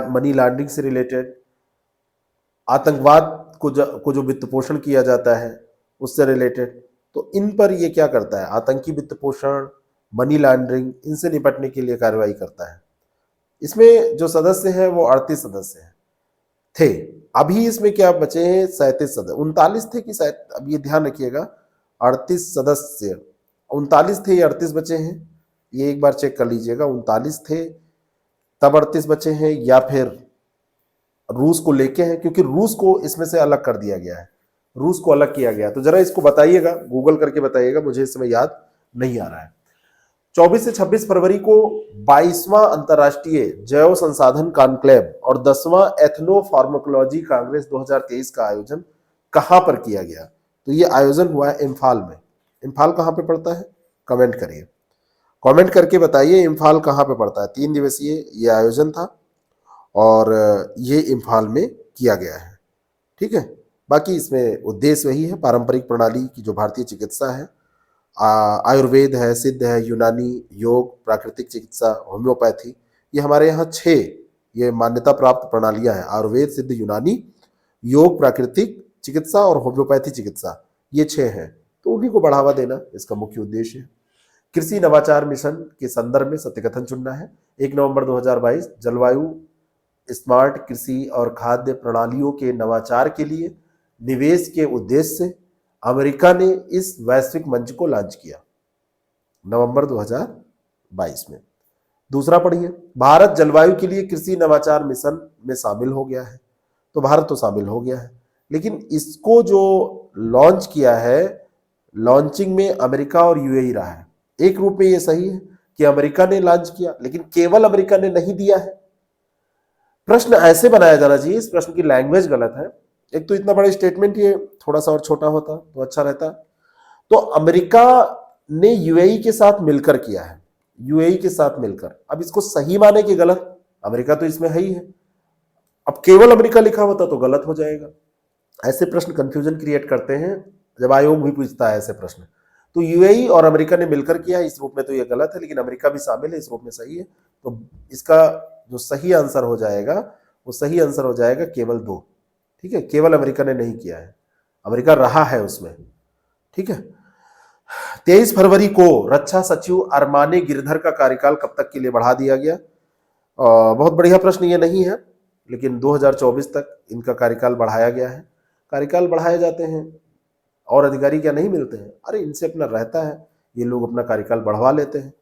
मनी लॉन्ड्रिंग से रिलेटेड, आतंकवाद को जो वित्त पोषण किया जाता है उससे रिलेटेड, तो इन पर ये क्या करता है? आतंकी वित्त पोषण, मनी लॉन्ड्रिंग, इनसे निपटने के लिए कार्रवाई करता है। इसमें जो सदस्य हैं वो 38 सदस्य हैं थे। अभी इसमें क्या बचे हैं? 37 सदस्य, 39 थे कि शायद, अब ये ध्यान रखिएगा, 38 सदस्य 39 थे या 38 बचे हैं, ये एक बार चेक कर लीजिएगा। 39 थे तब 38 बचे हैं या फिर रूस को लेके हैं, क्योंकि रूस को इसमें से अलग कर दिया गया है, रूस को अलग किया गया। तो जरा इसको बताइएगा, गूगल करके बताइएगा, मुझे इस समय याद नहीं आ रहा है। 24 से 26 फरवरी को 22वां अंतर्राष्ट्रीय जैव संसाधन कॉन्क्लेव और 10वां एथनो फार्माकोलॉजी कांग्रेस 2023 का आयोजन कहां पर किया गया? तो ये आयोजन हुआ है इम्फाल में। इम्फाल कहां पे पड़ता है? कमेंट करिए, कमेंट करके बताइए इम्फाल कहां पे पड़ता है। 3 दिवसीय ये आयोजन था और ये इम्फाल में किया गया है। ठीक है, बाकी इसमें उद्देश्य वही है, पारंपरिक प्रणाली की जो भारतीय चिकित्सा है, आयुर्वेद है, सिद्ध है, यूनानी, योग, प्राकृतिक चिकित्सा, होम्योपैथी, ये हमारे यहाँ 6 ये मान्यता प्राप्त प्रणालियां हैं। आयुर्वेद, सिद्ध, यूनानी, योग, प्राकृतिक चिकित्सा और होम्योपैथी चिकित्सा, ये 6 हैं। तो उन्हीं को बढ़ावा देना इसका मुख्य उद्देश्य है। कृषि नवाचार मिशन के संदर्भ में सत्यकथन चुनना है। 1 नवंबर 2022 जलवायु स्मार्ट कृषि और खाद्य प्रणालियों के नवाचार के लिए निवेश के उद्देश्य से अमेरिका ने इस वैश्विक मंच को लॉन्च किया, नवंबर 2022 में। दूसरा पढ़िए, भारत जलवायु के लिए कृषि नवाचार मिशन में शामिल हो गया है। तो भारत तो शामिल हो गया है, लेकिन इसको जो लॉन्च किया है, लॉन्चिंग में अमेरिका और यूएई रहा है। एक रूप में ये सही है कि अमेरिका ने लॉन्च किया, लेकिन केवल अमेरिका ने नहीं दिया है। प्रश्न ऐसे बनाया जाना चाहिए, इस प्रश्न की लैंग्वेज गलत है। एक तो इतना बड़ा स्टेटमेंट, ये थोड़ा सा और छोटा होता तो अच्छा रहता। तो अमेरिका ने यूएई के साथ मिलकर किया है, यूएई के साथ मिलकर। अब इसको सही माने कि गलत? अमेरिका तो इसमें है ही है, अब केवल अमेरिका लिखा होता तो गलत हो जाएगा। ऐसे प्रश्न कंफ्यूजन क्रिएट करते हैं, जब आयोग भी पूछता है ऐसे प्रश्न। तो यूएई और अमेरिका ने मिलकर किया, इस रूप में तो ये गलत है, लेकिन अमेरिका भी शामिल है, इस रूप में सही है। तो इसका जो सही आंसर हो जाएगा, वो सही आंसर हो जाएगा केवल 2। ठीक है, केवल अमेरिका ने नहीं किया है, अमेरिका रहा है उसमें। ठीक है, 23 फरवरी को रक्षा सचिव अरमाने गिरधर का कार्यकाल कब तक के लिए बढ़ा दिया गया? बहुत बढ़िया प्रश्न ये नहीं है, लेकिन 2024 तक इनका कार्यकाल बढ़ाया गया है। कार्यकाल बढ़ाए जाते हैं और अधिकारी क्या नहीं मिलते हैं? अरे इनसे अपना रहता है, ये लोग अपना कार्यकाल बढ़वा लेते हैं।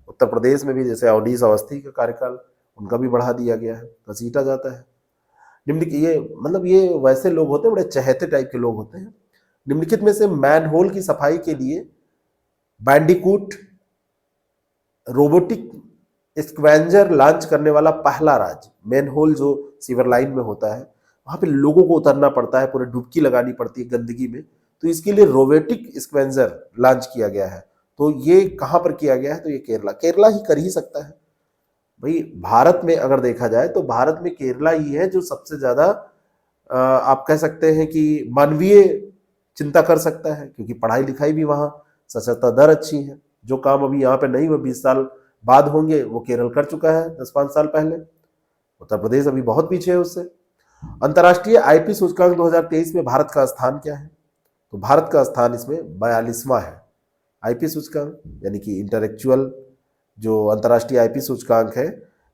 उत्तर प्रदेश में भी जैसे अवनीश अवस्थी का कार्यकाल उनका भी बढ़ा दिया गया है, घसीटा जाता है। निम्नलिखित ये मतलब ये वैसे लोग होते हैं, बड़े चहेते टाइप के लोग होते हैं। निम्नलिखित में से मैनहोल की सफाई के लिए बैंडिकूट रोबोटिक स्क्वेंजर लॉन्च करने वाला पहला राज्य। मैनहोल जो सीवर लाइन में होता है, वहां पे लोगों को उतरना पड़ता है, पूरे डुबकी लगानी पड़ती है गंदगी में, तो तो इसके लिए रोबोटिक स्क्वेंजर लॉन्च किया गया है। तो ये कहाँ पर किया गया है? तो ये केरला ही कर ही सकता है भाई। भारत में अगर देखा जाए तो भारत में केरला ही है जो सबसे ज्यादा आप कह सकते हैं कि मानवीय चिंता कर सकता है, क्योंकि पढ़ाई लिखाई भी वहाँ, साक्षरता दर अच्छी है। जो काम अभी यहाँ पे नहीं हुए 20 साल बाद होंगे वो केरल कर चुका है 10-5 साल पहले। उत्तर प्रदेश अभी बहुत पीछे है उससे। अंतर्राष्ट्रीय आईपी सूचकांक 2023 में भारत का स्थान क्या है? तो भारत का स्थान इसमें 42वां है। आईपी सूचकांक यानी कि इंटेलेक्चुअल जो अंतर्राष्ट्रीय आईपी सूचकांक है,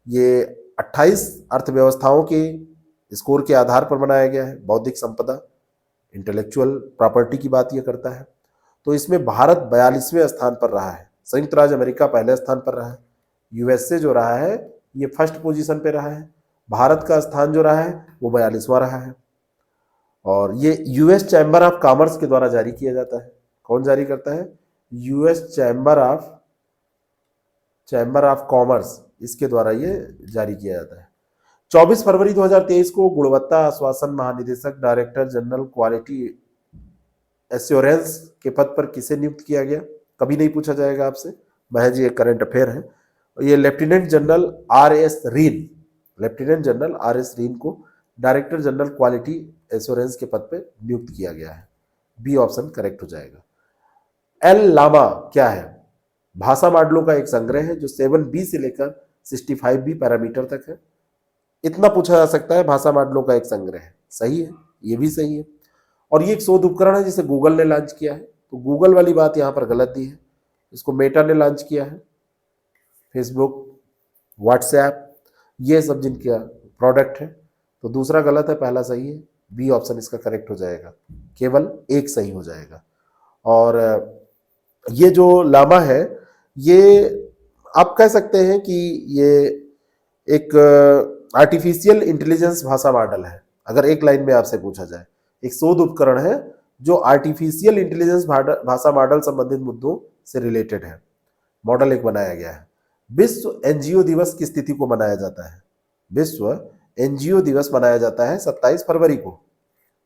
ये 28 अर्थव्यवस्थाओं के स्कोर के आधार पर बनाया गया है। बौद्धिक संपदा, इंटेलेक्चुअल प्रॉपर्टी की बात ये करता है। तो इसमें भारत 42वें स्थान पर रहा है। संयुक्त राज्य अमेरिका पहले स्थान पर रहा है। यूएसए जो रहा है ये फर्स्ट पोजीशन पे रहा है। भारत का स्थान जो रहा है वो 42वां रहा है। और ये यूएस चैम्बर ऑफ कॉमर्स के द्वारा जारी किया जाता है। कौन जारी करता है? यूएस चैम्बर ऑफ कॉमर्स, इसके द्वारा ये जारी किया जाता है। 24 फरवरी 2023 को गुणवत्ता आश्वासन महानिदेशक डायरेक्टर जनरल क्वालिटी एश्योरेंस के पद पर किसे नियुक्त किया गया? कभी नहीं पूछा जाएगा आपसे, महज ये करंट अफेयर है। ये lieutenant general R S Reen को डायरेक्टर जनरल क्वालिटी एश्योरेंस के पद पर नियुक्त किया गया है। बी ऑप्शन करेक्ट हो जाएगा। एल लामा क्या है? भाषा मॉडलों का एक संग्रह है जो 7B से लेकर 65B पैरामीटर तक है। इतना पूछा जा सकता है, भाषा मॉडलों का एक संग्रह है। सही है, ये भी सही है। और ये एक शोध उपकरण है जिसे गूगल ने लॉन्च किया है। तो गूगल वाली बात यहाँ पर गलत दी है, इसको मेटा ने लॉन्च किया है। फेसबुक, व्हाट्सएप, ये सब जिनका प्रोडक्ट है। तो दूसरा गलत है, पहला सही है। बी ऑप्शन इसका करेक्ट हो जाएगा, केवल एक सही हो जाएगा। और ये जो लामा है ये आप कह सकते हैं कि ये एक आर्टिफिशियल इंटेलिजेंस भाषा मॉडल है। अगर एक लाइन में आपसे पूछा जाए, एक शोध उपकरण है जो आर्टिफिशियल इंटेलिजेंस भाषा मॉडल संबंधित मुद्दों से रिलेटेड है। मॉडल एक बनाया गया है। विश्व एनजीओ दिवस किस तिथि को मनाया जाता है? विश्व एनजीओ दिवस मनाया जाता है 27 फरवरी को।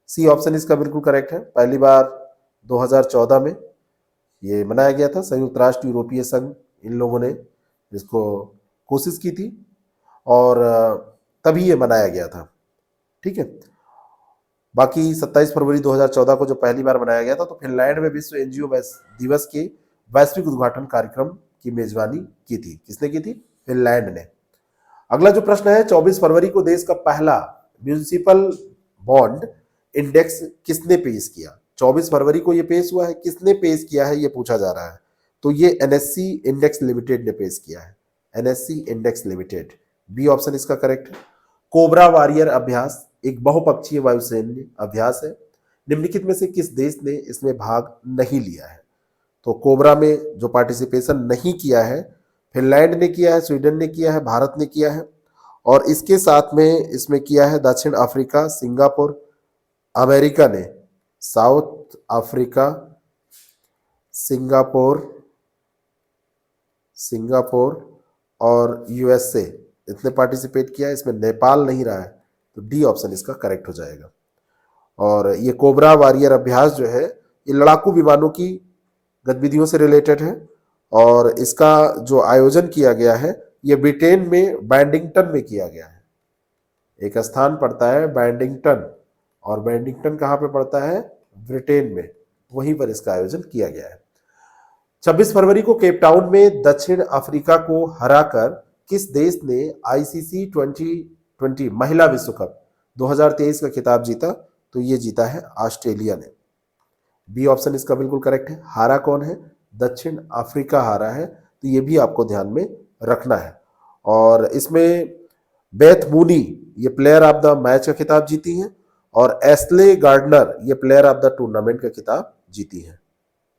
सी ऑप्शन इसका बिल्कुल करेक्ट है। पहली बार 2014 में ये मनाया गया था। संयुक्त राष्ट्र, यूरोपीय संघ, इन लोगों ने इसको कोशिश की थी और तभी ये मनाया गया था। ठीक है। बाकी 27 फरवरी 2014 को जो पहली बार मनाया गया था, तो फिनलैंड में विश्व एनजीओ दिवस के वैश्विक उद्घाटन कार्यक्रम की मेजबानी की थी। किसने की थी? फिनलैंड ने। अगला जो प्रश्न है, 24 फरवरी को देश का पहला म्यूनिसिपल बॉन्ड इंडेक्स किसने पेश किया? 24 फरवरी को ये पेश हुआ है। किसने पेश किया है ये पूछा जा रहा है। तो ये एनएससी इंडेक्स लिमिटेड ने पेश किया है। NSC index limited, B option इसका करेक्ट है। कोबरा वॉरियर अभ्यास एक बहुपक्षीय वायुसैन्य अभ्यास है। निम्नलिखित में से किस देश ने इसमें भाग नहीं लिया है? तो कोबरा में जो पार्टिसिपेशन नहीं किया है, फिनलैंड ने किया है, स्वीडन ने किया है, भारत ने किया है। और इसके साथ में इसमें किया है दक्षिण अफ्रीका, सिंगापुर, अमेरिका ने, साउथ अफ्रीका, सिंगापुर और यूएसए इसने पार्टिसिपेट किया है। इसमें नेपाल नहीं रहा है। तो डी ऑप्शन इसका करेक्ट हो जाएगा। और ये कोबरा वॉरियर अभ्यास जो है ये लड़ाकू विमानों की गतिविधियों से रिलेटेड है। और इसका जो आयोजन किया गया है ये ब्रिटेन में बैडिंगटन में किया गया है। एक स्थान पड़ता है बैडिंगटन, और बैडिंगटन कहाँ पे पड़ता है? ब्रिटेन में। वहीं पर इसका आयोजन किया गया है। 26 फरवरी को केप टाउन में दक्षिण अफ्रीका को हराकर किस देश ने आईसीसी 2020 महिला विश्व कप 2023 का खिताब जीता? तो ये जीता है ऑस्ट्रेलिया ने। बी ऑप्शन इसका बिल्कुल करेक्ट है। हारा कौन है? दक्षिण अफ्रीका हारा है। तो ये भी आपको ध्यान में रखना है। और इसमें बेथ मूनी ये प्लेयर ऑफ द मैच का खिताब जीती हैं, और एस्ले गार्डनर ये प्लेयर ऑफ द टूर्नामेंट का खिताब जीती है।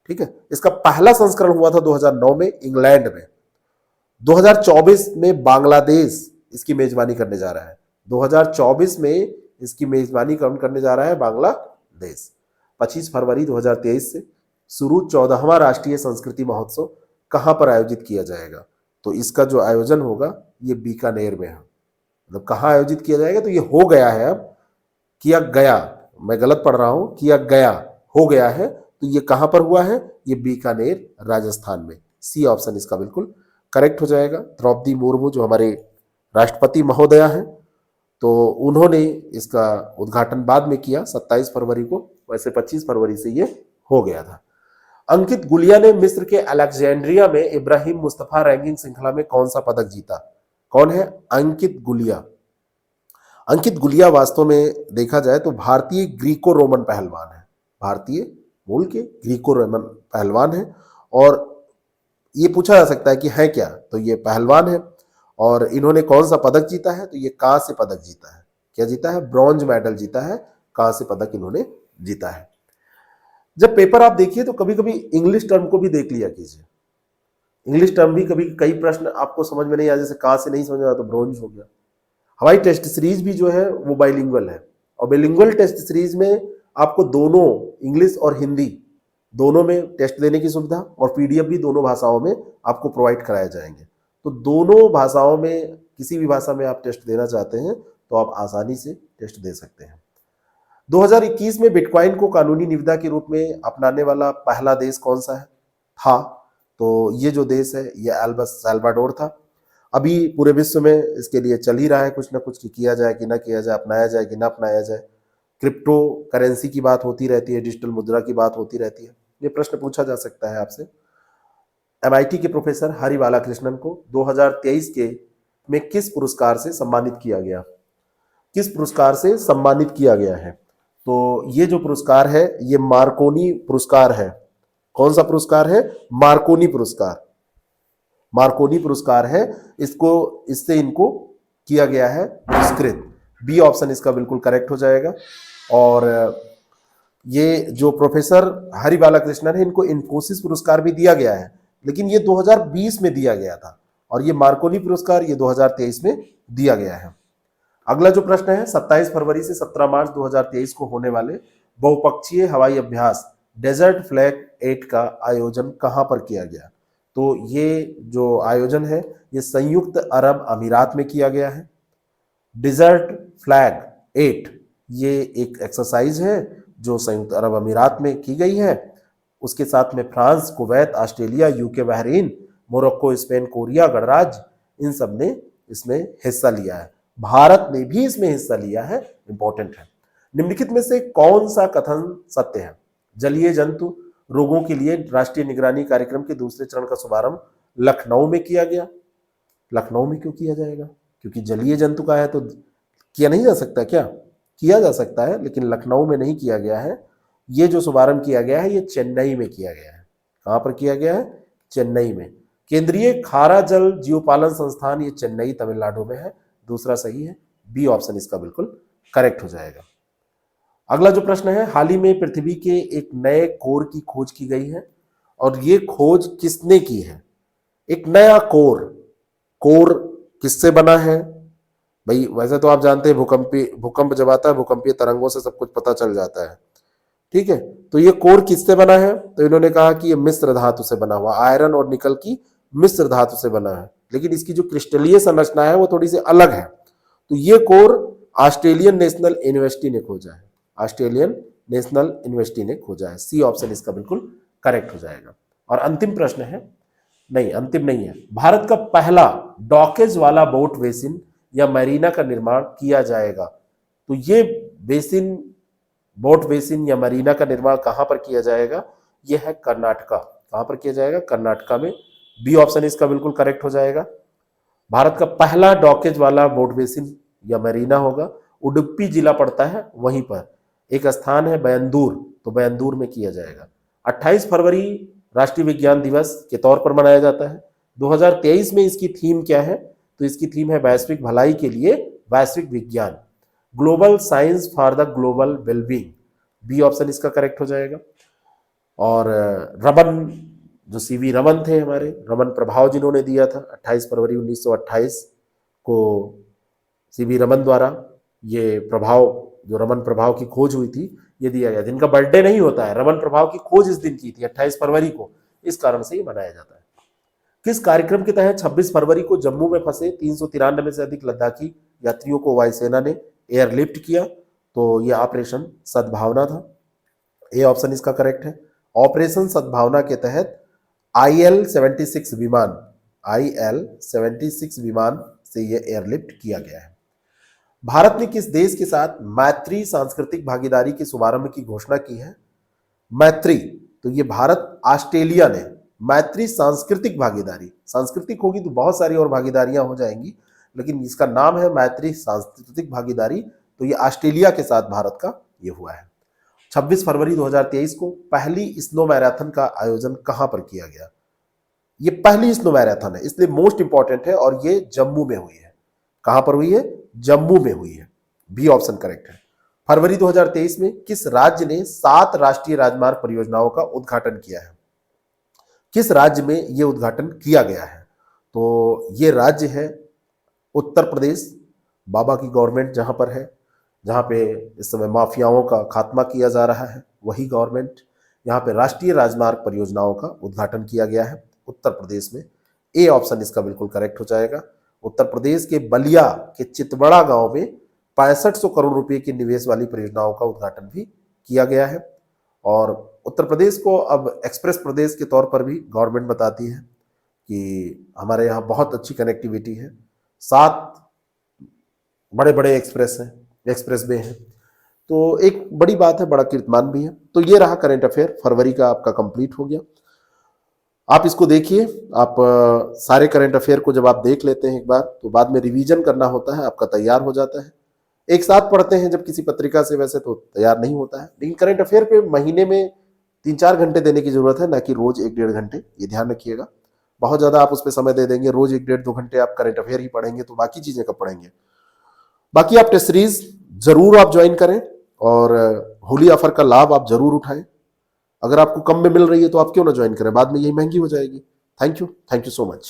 ठीक है। इसका पहला संस्करण हुआ था 2009 में इंग्लैंड में। 2024 में बांग्लादेश इसकी मेजबानी करने जा रहा है। 2024 में इसकी मेजबानी कौन करने जा रहा है? बांग्लादेश। 25 फरवरी 2023 से शुरू 14वां राष्ट्रीय संस्कृति महोत्सव कहां पर आयोजित किया जाएगा? तो इसका जो आयोजन होगा ये बीकानेर में है। मतलब कहां आयोजित किया जाएगा? तो ये हो गया है, अब किया गया, मैं गलत पढ़ रहा हूं, किया गया, हो गया है, तो ये कहां पर हुआ है? ये बीकानेर राजस्थान में। सी ऑप्शन इसका बिल्कुल करेक्ट हो जाएगा। द्रौपदी मुर्मू जो हमारे राष्ट्रपति महोदया हैं, तो उन्होंने इसका उद्घाटन बाद में किया 27 फरवरी को, वैसे 25 फरवरी से ये हो गया था। अंकित गुलिया ने मिस्र के अलेक्जेंड्रिया में इब्राहिम मुस्तफा रैंकिंग श्रृंखला में कौन सा पदक जीता? कौन है अंकित गुलिया? अंकित गुलिया वास्तव में देखा जाए तो भारतीय ग्रीको रोमन पहलवान है, भारतीय मूल के ग्रीको रोमन पहलवान है। और ये पूछा जा सकता है कि है क्या, तो ये पहलवान है। और इन्होंने कौन सा पदक जीता है? तो ये कांस्य पदक जीता है। क्या जीता है? ब्रॉन्ज मेडल जीता है, कांस्य पदक इन्होंने जीता है। जब पेपर आप देखिए तो कभी कभी इंग्लिश टर्म को भी देख लिया कीजिए। इंग्लिश टर्म भी कभी कई प्रश्न आपको समझ में नहीं आया, जैसे कांस्य नहीं समझ आया तो ब्रॉन्ज हो गया। हमारी टेस्ट सीरीज भी जो है वो बाइलिंगुअल है, और बाइलिंगुअल टेस्ट सीरीज में आपको दोनों इंग्लिश और हिंदी दोनों में टेस्ट देने की सुविधा, और पीडीएफ भी दोनों भाषाओं में आपको प्रोवाइड कराए जाएंगे। तो दोनों भाषाओं में किसी भी भाषा में आप टेस्ट देना चाहते हैं तो आप आसानी से टेस्ट दे सकते हैं। 2021 में बिटकॉइन को कानूनी निविदा के रूप में अपनाने वाला पहला देश कौन सा है था? तो ये जो देश है ये साल्वाडोर था। अभी पूरे विश्व में इसके लिए चल ही रहा है कुछ ना कुछ कि किया जाए कि ना किया जाए, अपनाया जाए कि ना अपनाया जाए। क्रिप्टो करेंसी की बात होती रहती है, डिजिटल मुद्रा की बात होती रहती है। ये प्रश्न पूछा जा सकता है आपसे। MIT के प्रोफेसर हरि बालाकृष्णन को 2023 के में किस पुरस्कार से सम्मानित किया गया? किस पुरस्कार से सम्मानित किया गया है? तो ये जो पुरस्कार है ये मार्कोनी पुरस्कार है। कौन सा पुरस्कार है? मार्कोनी पुरस्कार। मार्कोनी पुरस्कार है, इससे इनको किया गया है पुरस्कृत। बी ऑप्शन इसका बिल्कुल करेक्ट हो जाएगा। और ये जो प्रोफेसर हरि बालाकृष्णन है इनको इन्फोसिस पुरस्कार भी दिया गया है, लेकिन ये 2020 में दिया गया था, और ये मार्कोनी पुरस्कार ये 2023 में दिया गया है। अगला जो प्रश्न है, 27 फरवरी से 17 मार्च 2023 को होने वाले बहुपक्षीय हवाई अभ्यास डेजर्ट फ्लैग 8 का आयोजन कहां पर किया गया? तो ये जो आयोजन है ये संयुक्त अरब अमीरात में किया गया है। डेजर्ट फ्लैग 8 ये एक एक्सरसाइज है जो संयुक्त अरब अमीरात में की गई है। उसके साथ में France, Kuwait, Australia, UK, Bahrain, Morocco, Spain, Korea गणराज्य, इन सब ने इसमें हिस्सा लिया है। भारत ने भी इसमें हिस्सा लिया है, इंपॉर्टेंट है। निम्नलिखित में से कौन सा कथन सत्य है? जलीय जंतु रोगों के लिए राष्ट्रीय निगरानी कार्यक्रम के दूसरे चरण का शुभारंभ लखनऊ में किया गया। लखनऊ में क्यों किया जाएगा? क्योंकि जलीय जंतु का है तो किया नहीं जा सकता क्या? किया जा सकता है, लेकिन लखनऊ में नहीं किया गया है। ये जो शुभारंभ किया गया है ये चेन्नई में किया गया है। कहां पर किया गया है? चेन्नई में। केंद्रीय खारा जल जीवपालन संस्थान ये चेन्नई तमिलनाडु में है। दूसरा सही है, बी ऑप्शन इसका बिल्कुल करेक्ट हो जाएगा। अगला जो प्रश्न है, हाल ही में पृथ्वी के एक नए कोर की खोज की गई है, और ये खोज किसने की है? एक नया कोर किससे बना है? भाई वैसे तो आप जानते हैं भूकंप जब आता है भूकंपीय तरंगों से सब कुछ पता चल जाता है, ठीक है। तो ये कोर किससे बना है? तो इन्होंने कहा कि ये मिश्र धातु से बना हुआ, आयरन और निकल की मिश्र धातु से बना है, लेकिन इसकी जो क्रिस्टलीय संरचना है वो थोड़ी सी अलग है। तो ये कोर ऑस्ट्रेलियन नेशनल यूनिवर्सिटी ने खोजा है। ऑस्ट्रेलियन नेशनल यूनिवर्सिटी ने खोजा है। सी ऑप्शन इसका बिल्कुल करेक्ट हो जाएगा। और अंतिम प्रश्न है, नहीं अंतिम नहीं है, भारत का पहला डॉकेज वाला बोट बेसिन या मरीना का निर्माण किया जाएगा। तो ये बेसिन, बोट बेसिन या मरीना का निर्माण कहां पर किया जाएगा? यह है कर्नाटका। कहां पर किया जाएगा? कर्नाटका में। बी ऑप्शन इसका बिल्कुल करेक्ट हो जाएगा। भारत का पहला डॉकेज वाला बोट बेसिन या मरीना होगा। उडुपी जिला पड़ता है वहीं पर, एक स्थान है बयंदूर, तो बयंदूर में किया जाएगा। 28 फरवरी राष्ट्रीय विज्ञान दिवस के तौर पर मनाया जाता है। 2023 में इसकी थीम क्या है? तो इसकी थीम है वैश्विक भलाई के लिए वैश्विक विज्ञान, global science for the global wellbeing. B option इसका करेक्ट हो जाएगा। और रमन, जो सीवी रमन थे हमारे, रमन प्रभाव जिन्होंने दिया था 28 फरवरी 1928 को सीवी रमन द्वारा, ये प्रभाव जो रमन प्रभाव की खोज हुई थी ये दिया गया। जिनका बर्थडे नहीं होता है, रमन प्रभाव की खोज इस दिन की थी 28 फरवरी को, इस कारण से ये मनाया जाता है। किस कार्यक्रम के तहत 26 फरवरी को जम्मू में फंसे 393 से अधिक लद्दाखी यात्रियों को वायुसेना ने एयरलिफ्ट किया? तो यह ऑपरेशन सद्भावना था। ए ऑप्शन इसका करेक्ट है। ऑपरेशन सद्भावना के तहत IL-76 विमान, IL-76 विमान से यह एयरलिफ्ट किया गया है। भारत ने किस देश के साथ मैत्री सांस्कृतिक भागीदारी के शुभारंभ की घोषणा की है? मैत्री, तो ये भारत ऑस्ट्रेलिया ने मैत्री सांस्कृतिक भागीदारी, सांस्कृतिक होगी तो बहुत सारी और भागीदारियां हो जाएंगी, लेकिन इसका नाम है मैत्री सांस्कृतिक भागीदारी, तो ये ऑस्ट्रेलिया के साथ भारत का ये हुआ है। 26 फरवरी 2023 को पहली स्नो मैराथन का आयोजन कहां पर किया गया? ये पहली स्नो मैराथन है, इसलिए मोस्ट इंपॉर्टेंट है, और ये जम्मू में हुई है। कहां पर हुई है? जम्मू में हुई है। बी ऑप्शन करेक्ट है। फरवरी 2023 में किस राज्य ने 7 राष्ट्रीय राजमार्ग परियोजनाओं का उद्घाटन किया है? किस राज्य में यह उद्घाटन किया गया है? तो ये राज्य है उत्तर प्रदेश। बाबा की गवर्नमेंट जहां पर है, जहां पे इस समय माफियाओं का खात्मा किया जा रहा है, वही गवर्नमेंट, यहाँ पे राष्ट्रीय राजमार्ग परियोजनाओं का उद्घाटन किया गया है उत्तर प्रदेश में। ए ऑप्शन इसका बिल्कुल करेक्ट हो जाएगा। उत्तर प्रदेश के बलिया के चितबड़ा गांव में 6500 करोड़ रुपए की निवेश वाली परियोजनाओं का उद्घाटन भी किया गया है। और उत्तर प्रदेश को अब एक्सप्रेस प्रदेश के तौर पर भी गवर्नमेंट बताती है कि हमारे यहाँ बहुत अच्छी कनेक्टिविटी है। 7 बड़े बड़े एक्सप्रेस हैं, एक्सप्रेस वे हैं, तो एक बड़ी बात है, बड़ा कीर्तिमान भी है। तो ये रहा करंट अफेयर फरवरी का आपका कंप्लीट हो गया। आप इसको देखिए, आप सारे करंट अफेयर को जब आप देख लेते हैं एक बार, तो बाद में रिवीजन करना होता है, आपका तैयार हो जाता है। एक साथ पढ़ते हैं जब किसी पत्रिका से, वैसे तो तैयार नहीं होता है, लेकिन करंट अफेयर पे महीने में 3-4 घंटे देने की जरूरत है, ना कि रोज 1-1.5 घंटे, ये ध्यान रखिएगा। बहुत ज्यादा आप उस पर समय दे देंगे, रोज 1-1.5-2 घंटे आप करंट अफेयर ही पढ़ेंगे, तो बाकी चीजें कब पढ़ेंगे? बाकी आप टेस्ट सीरीज जरूर आप ज्वाइन करें, और होली ऑफर का लाभ आप जरूर उठाएं। अगर आपको कम में मिल रही है तो आप क्यों ना ज्वाइन करें, बाद में यही महंगी हो जाएगी। Thank you so much.